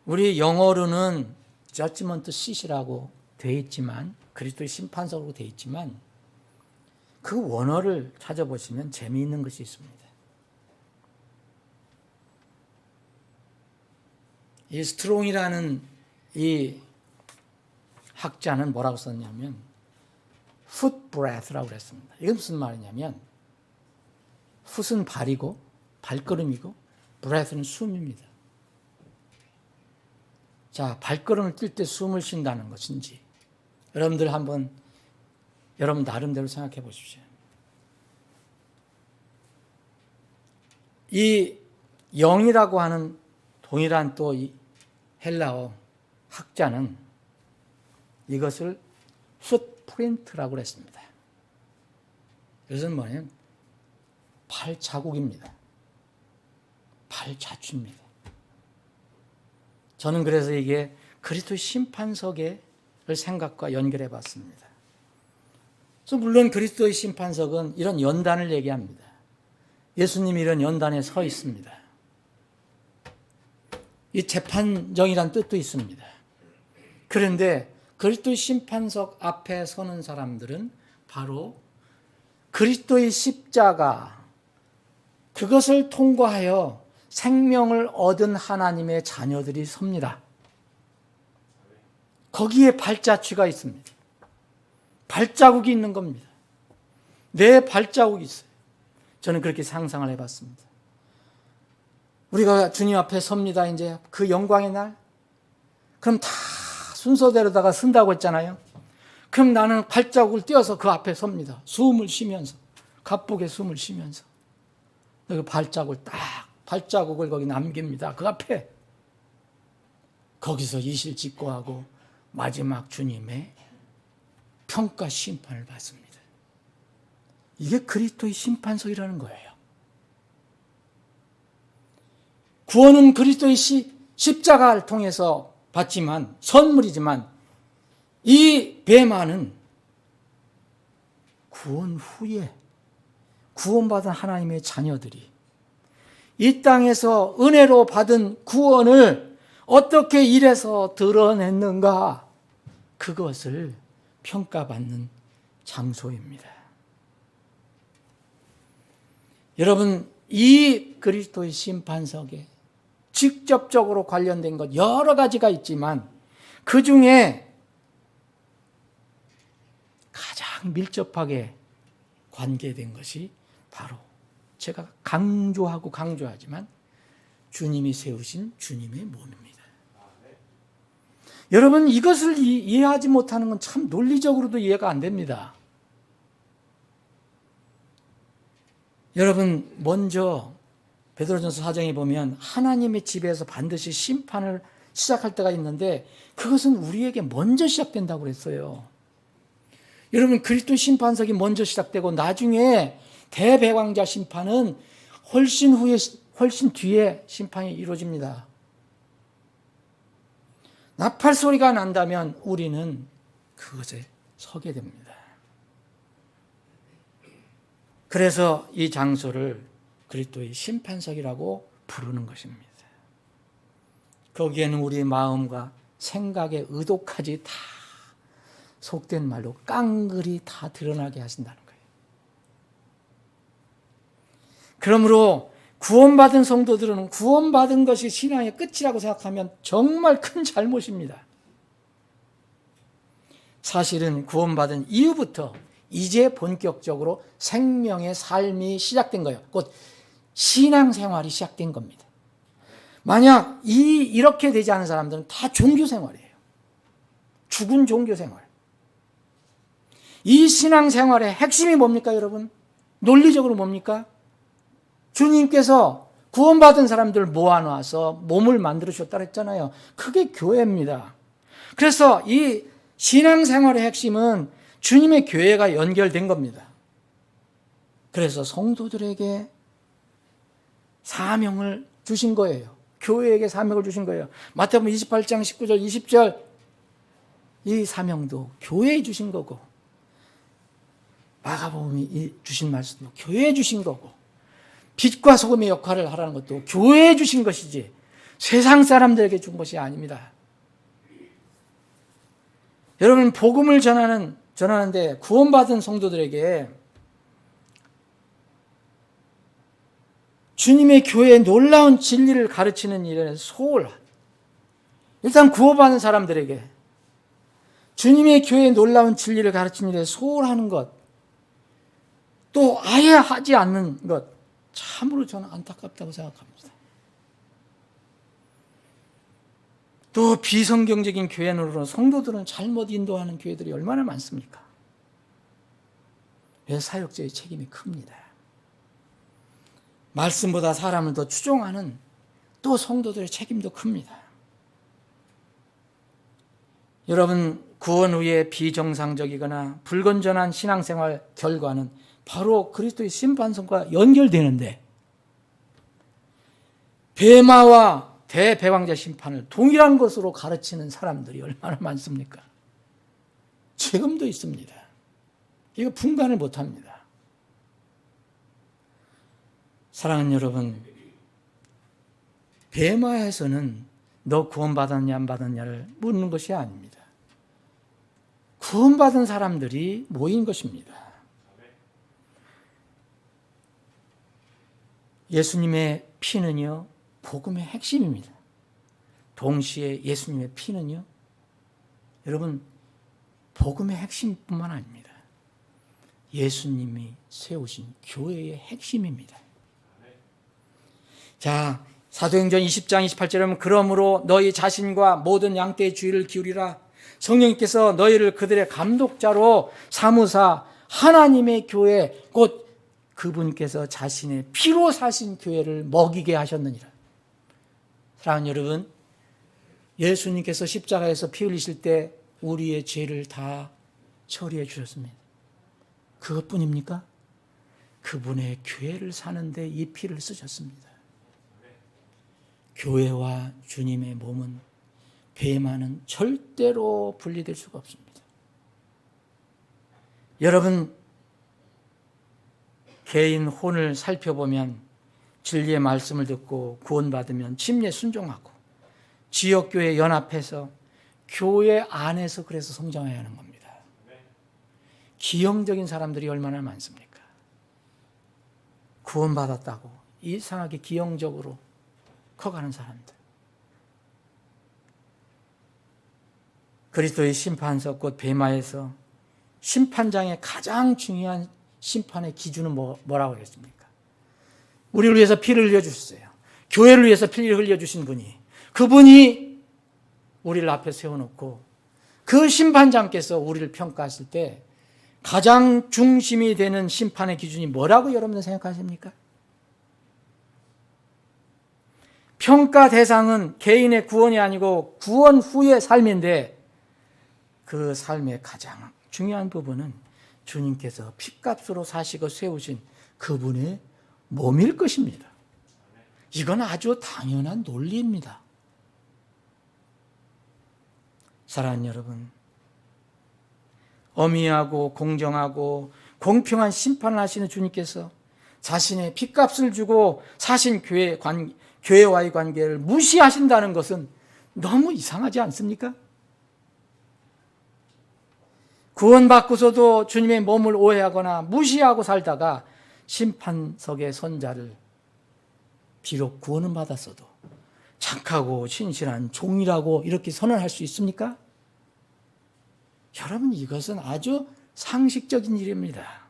우리 영어로는 judgment seat이라고 되어 있지만, 그리스도의 심판석으로 되어 있지만, 그 원어를 찾아보시면 재미있는 것이 있습니다. 이 스트롱이라는 이 학자는 뭐라고 썼냐면 foot breath라고 그랬습니다. 이게 무슨 말이냐면 foot은 발이고 발걸음이고 breath는 숨입니다. 자, 발걸음을 뛸 때 숨을 쉰다는 것인지 여러분들 한번 여러분 나름대로 생각해 보십시오. 이 영이라고 하는 동일한 또 이 헬라어 학자는 이것을 풋프린트라고 그랬습니다. 이것은 뭐냐면 발자국입니다. 발자취입니다. 저는 그래서 이게 그리스도 심판석의 생각과 연결해 봤습니다. 그래서 물론 그리스도의 심판석은 이런 연단을 얘기합니다. 예수님이 이런 연단에 서 있습니다. 이 재판정이란 뜻도 있습니다. 그런데 그리스도의 심판석 앞에 서는 사람들은 바로 그리스도의 십자가, 그것을 통과하여 생명을 얻은 하나님의 자녀들이 섭니다. 거기에 발자취가 있습니다. 발자국이 있는 겁니다. 내 발자국이 있어요. 저는 그렇게 상상을 해봤습니다. 우리가 주님 앞에 섭니다. 이제 그 영광의 날. 그럼 다 순서대로다가 쓴다고 했잖아요. 그럼 나는 발자국을 띄어서 그 앞에 섭니다. 숨을 쉬면서, 가쁘게 숨을 쉬면서. 그 발자국을 거기 남깁니다. 그 앞에. 거기서 이실직고하고 마지막 주님의 평가 심판을 받습니다. 이게 그리스도의 심판석이라는 거예요. 구원은 그리스도의 십자가를 통해서 받지만, 선물이지만 이 베마는 구원 후에 구원받은 하나님의 자녀들이 이 땅에서 은혜로 받은 구원을 어떻게 일해서 드러냈는가, 그것을 평가받는 장소입니다. 여러분, 이 그리스도의 심판석에 직접적으로 관련된 것 여러 가지가 있지만 그 중에 가장 밀접하게 관계된 것이 바로 제가 강조하지만 주님이 세우신 주님의 몸입니다. 여러분, 이것을 이해하지 못하는 건 참 논리적으로도 이해가 안 됩니다. 여러분, 먼저 베드로전서 4장에 보면 하나님의 집에서 반드시 심판을 시작할 때가 있는데 그것은 우리에게 먼저 시작된다고 그랬어요. 여러분, 그리스도 심판석이 먼저 시작되고 나중에 대배왕자 심판은 훨씬 뒤에 심판이 이루어집니다. 나팔 소리가 난다면 우리는 그것에 서게 됩니다. 그래서 이 장소를 그리스도의 심판석이라고 부르는 것입니다. 거기에는 우리의 마음과 생각의 의도까지 다 속된 말로 깡그리 다 드러나게 하신다는 거예요. 그러므로 구원받은 성도들은 구원받은 것이 신앙의 끝이라고 생각하면 정말 큰 잘못입니다. 사실은 구원받은 이후부터 이제 본격적으로 생명의 삶이 시작된 거예요. 곧 신앙생활이 시작된 겁니다. 만약 이렇게 되지 않은 사람들은 다 종교생활이에요. 죽은 종교생활. 이 신앙생활의 핵심이 뭡니까, 여러분? 논리적으로 뭡니까? 주님께서 구원받은 사람들 모아놔서 몸을 만들어주셨다 했잖아요. 그게 교회입니다. 그래서 이 신앙생활의 핵심은 주님의 교회가 연결된 겁니다. 그래서 성도들에게 사명을 주신 거예요. 교회에게 사명을 주신 거예요. 마태복음 28장 19절 20절 이 사명도 교회에 주신 거고 마가복음이 주신 말씀도 교회에 주신 거고 빛과 소금의 역할을 하라는 것도 교회에 주신 것이지 세상 사람들에게 준 것이 아닙니다. 여러분, 복음을 전하는데 구원받은 성도들에게 주님의 교회의 놀라운 진리를 가르치는 일에 일단 구원받은 사람들에게 주님의 교회의 놀라운 진리를 가르치는 일에 소홀하는 것, 또 아예 하지 않는 것, 참으로 저는 안타깝다고 생각합니다. 또 비성경적인 교회로 성도들은 잘못 인도하는 교회들이 얼마나 많습니까? 왜 사역자의 책임이 큽니다. 말씀보다 사람을 더 추종하는 또 성도들의 책임도 큽니다. 여러분, 구원 후에 비정상적이거나 불건전한 신앙생활 결과는 바로 그리스도의 심판선과 연결되는데, 뱀마와 대배왕자 심판을 동일한 것으로 가르치는 사람들이 얼마나 많습니까? 지금도 있습니다. 이거 분간을 못합니다. 사랑하는 여러분, 뱀마에서는 너 구원받았냐 안 받았냐를 묻는 것이 아닙니다. 구원받은 사람들이 모인 것입니다. 예수님의 피는요, 복음의 핵심입니다. 동시에 예수님의 피는요, 여러분, 복음의 핵심뿐만 아닙니다. 예수님이 세우신 교회의 핵심입니다. 자, 사도행전 20장 28절에 보면 그러므로 너희 자신과 모든 양떼의 주의를 기울이라. 성령님께서 너희를 그들의 감독자로 삼으사 하나님의 교회 곧 그분께서 자신의 피로 사신 교회를 먹이게 하셨느니라. 사랑하는 여러분, 예수님께서 십자가에서 피 흘리실 때 우리의 죄를 다 처리해 주셨습니다. 그것뿐입니까? 그분의 교회를 사는데 이 피를 쓰셨습니다. 교회와 주님의 몸은 뱀마는 절대로 분리될 수가 없습니다. 여러분, 개인 혼을 살펴보면 진리의 말씀을 듣고 구원받으면 침례 순종하고 지역교회 연합해서 교회 안에서 그래서 성장해야 하는 겁니다. 기형적인 사람들이 얼마나 많습니까? 구원받았다고 이상하게 기형적으로 커가는 사람들. 그리스도의 심판석 곧 뱀마에서 심판장의 가장 중요한 심판의 기준은 뭐라고 그랬습니까? 우리를 위해서 피를 흘려주셨어요. 교회를 위해서 피를 흘려주신 분이, 그분이 우리를 앞에 세워놓고 그 심판장께서 우리를 평가하실 때 가장 중심이 되는 심판의 기준이 뭐라고 여러분들 생각하십니까? 평가 대상은 개인의 구원이 아니고 구원 후의 삶인데, 그 삶의 가장 중요한 부분은 주님께서 핏값으로 사시고 세우신 그분의 몸일 것입니다. 이건 아주 당연한 논리입니다. 사랑하는 여러분, 어미하고 공정하고 공평한 심판을 하시는 주님께서 자신의 핏값을 주고 사신 교회와의 관계를 무시하신다는 것은 너무 이상하지 않습니까? 구원받고서도 주님의 몸을 오해하거나 무시하고 살다가 심판석의 선자를 비록 구원은 받았어도 착하고 신실한 종이라고 이렇게 선언할 수 있습니까? 여러분, 이것은 아주 상식적인 일입니다.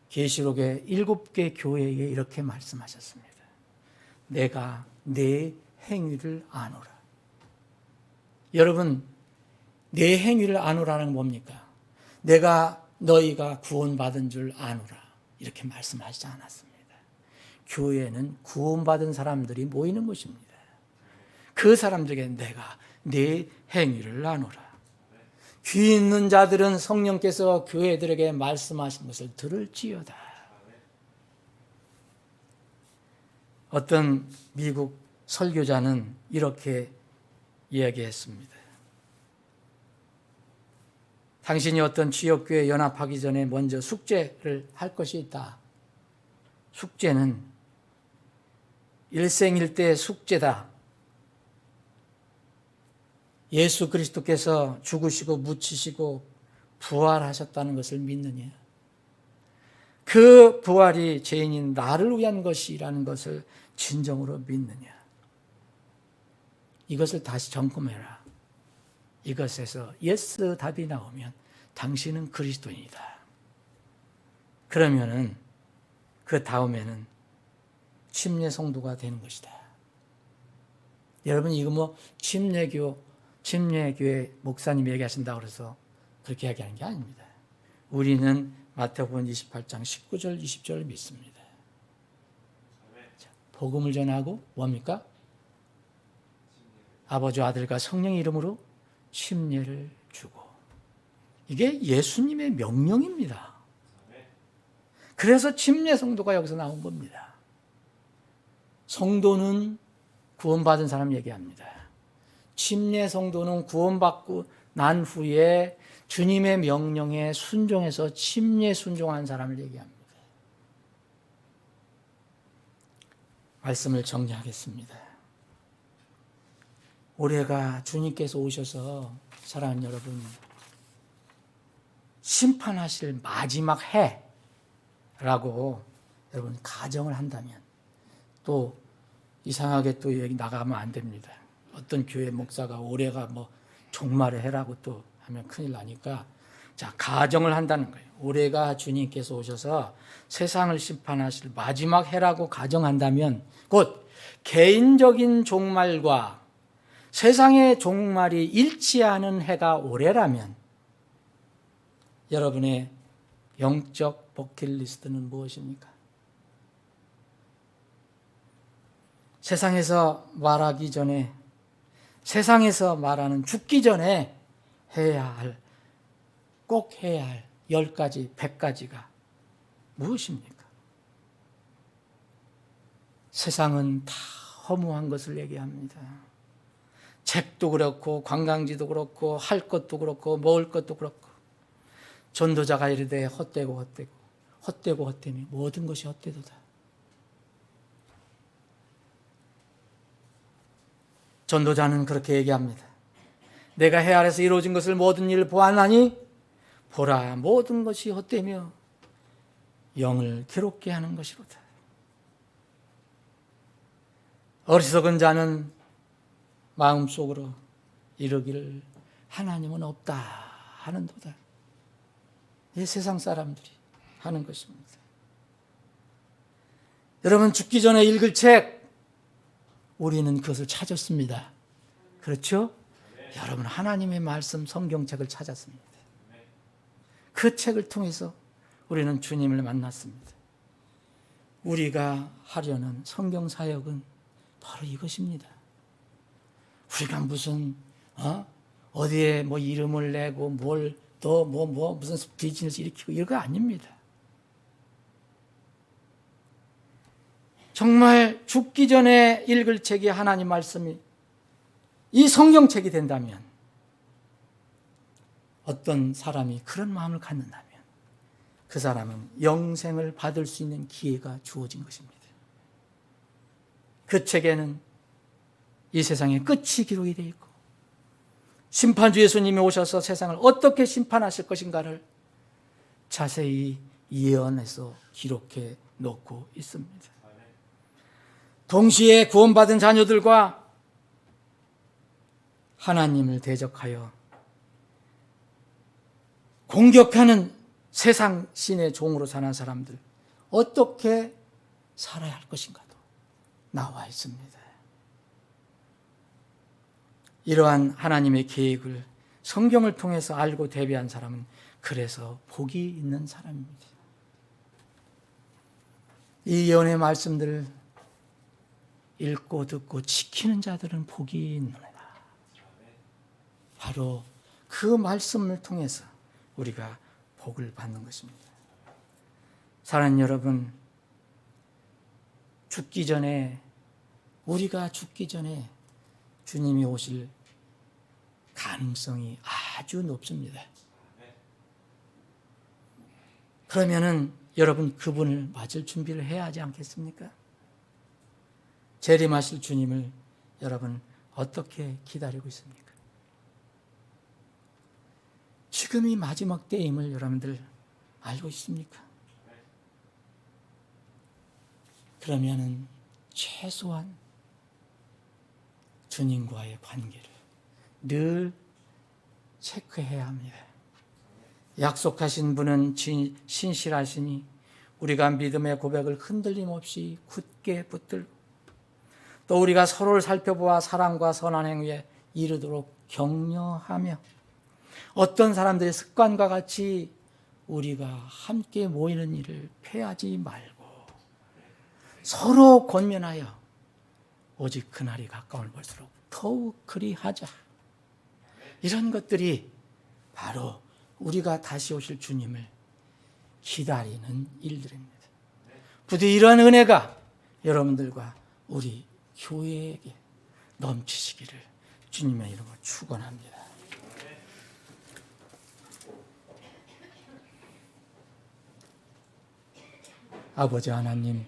계시록의 7개 교회에 이렇게 말씀하셨습니다. 내가 내 행위를 아노라. 여러분, 내 행위를 아노라는 건 뭡니까? 내가 너희가 구원받은 줄 아노라, 이렇게 말씀하시지 않았습니다. 교회는 구원받은 사람들이 모이는 곳입니다. 그 사람들에게 내가 내 행위를 아노라. 귀 있는 자들은 성령께서 교회들에게 말씀하신 것을 들을지어다. 어떤 미국 설교자는 이렇게 이야기했습니다. 당신이 어떤 지역교회 연합하기 전에 먼저 숙제를 할 것이 있다. 숙제는 일생일대 숙제다. 예수 그리스도께서 죽으시고 묻히시고 부활하셨다는 것을 믿느냐? 그 부활이 죄인인 나를 위한 것이라는 것을 진정으로 믿느냐? 이것을 다시 점검해라. 이것에서 예스 답이 나오면 당신은 그리스도인이다. 그러면은 그 다음에는 침례 성도가 되는 것이다. 여러분 이거 뭐 침례교회 목사님이 얘기하신다고 그래서 그렇게 얘기하는 게 아닙니다. 우리는 마태복음 28장 19절 20절을 믿습니다. 자, 복음을 전하고 뭡니까? 아버지와 아들과 성령의 이름으로 침례를 주고. 이게 예수님의 명령입니다. 그래서 침례 성도가 여기서 나온 겁니다. 성도는 구원받은 사람 얘기합니다. 침례 성도는 구원받고 난 후에 주님의 명령에 순종해서 침례 순종한 사람을 얘기합니다. 말씀을 정리하겠습니다. 올해가 주님께서 오셔서 사랑하는 여러분, 심판하실 마지막 해라고 여러분 가정을 한다면, 또 이상하게 또 여기 나가면 안 됩니다. 어떤 교회 목사가 올해가 뭐 종말의 해라고 또 하면 큰일 나니까, 자, 가정을 한다는 거예요. 올해가 주님께서 오셔서 세상을 심판하실 마지막 해라고 가정한다면, 곧 개인적인 종말과 세상의 종말이 일치하는 해가 올해라면 여러분의 영적 버킷리스트는 무엇입니까? 세상에서 말하기 전에, 세상에서 말하는 죽기 전에 꼭 해야 할 10가지, 100가지가 무엇입니까? 세상은 다 허무한 것을 얘기합니다. 책도 그렇고 관광지도 그렇고 할 것도 그렇고 먹을 것도 그렇고, 전도자가 이르되 헛되고 헛되니 모든 것이 헛되도다. 전도자는 그렇게 얘기합니다. 내가 해 아래서 이루어진 것을 모든 일을 보았나니 보라, 모든 것이 헛되며 영을 괴롭게 하는 것이로다. 어리석은 자는 마음속으로 이르기를 하나님은 없다 하는도다. 이 세상 사람들이 하는 것입니다. 여러분, 죽기 전에 읽을 책, 우리는 그것을 찾았습니다. 그렇죠? 여러분, 하나님의 말씀 성경책을 찾았습니다. 그 책을 통해서 우리는 주님을 만났습니다. 우리가 하려는 성경 사역은 바로 이것입니다. 우리가 무슨 어디에 뭐 이름을 내고 뭘 또 무슨 비즈니스 일으키고 이런 거 아닙니다. 정말 죽기 전에 읽을 책이 하나님 말씀이 이 성경책이 된다면, 어떤 사람이 그런 마음을 갖는다면 그 사람은 영생을 받을 수 있는 기회가 주어진 것입니다. 그 책에는 이 세상의 끝이 기록이 되어 있고, 심판주 예수님이 오셔서 세상을 어떻게 심판하실 것인가를 자세히 예언해서 기록해 놓고 있습니다. 동시에 구원받은 자녀들과 하나님을 대적하여 공격하는 세상 신의 종으로 사는 사람들 어떻게 살아야 할 것인가도 나와 있습니다. 이러한 하나님의 계획을 성경을 통해서 알고 대비한 사람은 그래서 복이 있는 사람입니다. 이 예언의 말씀들을 읽고 듣고 지키는 자들은 복이 있느니라. 바로 그 말씀을 통해서 우리가 복을 받는 것입니다. 사랑하는 여러분, 우리가 죽기 전에 주님이 오실 가능성이 아주 높습니다. 그러면은 여러분, 그분을 맞을 준비를 해야 하지 않겠습니까? 재림하실 주님을 여러분 어떻게 기다리고 있습니까? 지금이 마지막 때임을 여러분들 알고 있습니까? 그러면은 최소한 주님과의 관계를 늘 체크해야 합니다. 약속하신 분은 신실하시니 우리가 믿음의 고백을 흔들림 없이 굳게 붙들고 또 우리가 서로를 살펴보아 사랑과 선한 행위에 이르도록 격려하며 어떤 사람들의 습관과 같이 우리가 함께 모이는 일을 폐하지 말고 서로 권면하여 오직 그날이 가까울 볼수록 더욱 그리하자. 이런 것들이 바로 우리가 다시 오실 주님을 기다리는 일들입니다. 부디 이런 은혜가 여러분들과 우리 교회에게 넘치시기를 주님의 이름으로 축원합니다. 아버지 하나님,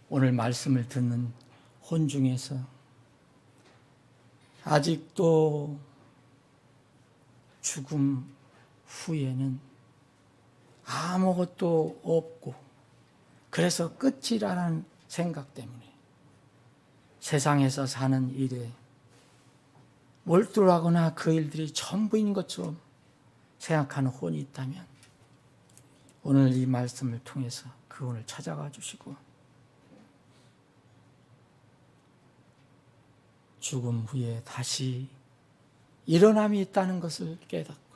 오늘 말씀을 듣는 혼중에서 아직도 죽음 후에는 아무것도 없고 그래서 끝이라는 생각 때문에 세상에서 사는 일에 몰두하거나 그 일들이 전부인 것처럼 생각하는 혼이 있다면 오늘 이 말씀을 통해서 그 혼을 찾아가 주시고 죽음 후에 다시 일어남이 있다는 것을 깨닫고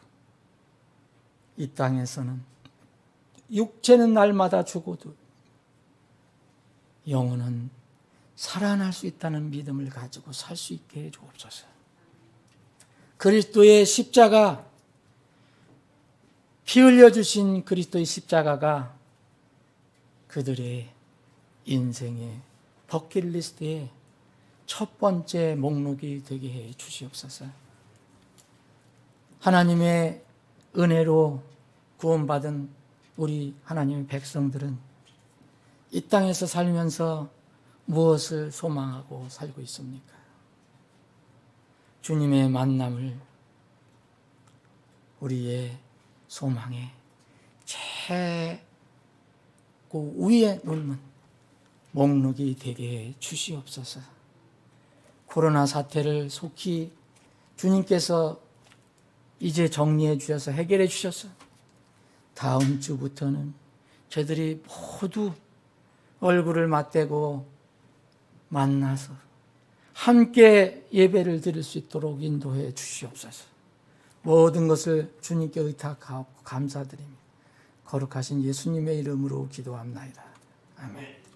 이 땅에서는 육체는 날마다 죽어도 영혼은 살아날 수 있다는 믿음을 가지고 살 수 있게 해 주옵소서. 그리스도의 십자가, 피 흘려주신 그리스도의 십자가가 그들의 인생의 버킷리스트의 첫 번째 목록이 되게 해 주시옵소서. 하나님의 은혜로 구원받은 우리 하나님의 백성들은 이 땅에서 살면서 무엇을 소망하고 살고 있습니까? 주님의 만남을 우리의 소망의 최고 위에 놓는 목록이 되게 해 주시옵소서. 코로나 사태를 속히 주님께서 이제 정리해 주셔서 해결해 주셔서 다음 주부터는 저희들이 모두 얼굴을 맞대고 만나서 함께 예배를 드릴 수 있도록 인도해 주시옵소서. 모든 것을 주님께 의탁하고 감사드립니다. 거룩하신 예수님의 이름으로 기도합나이다. 아멘.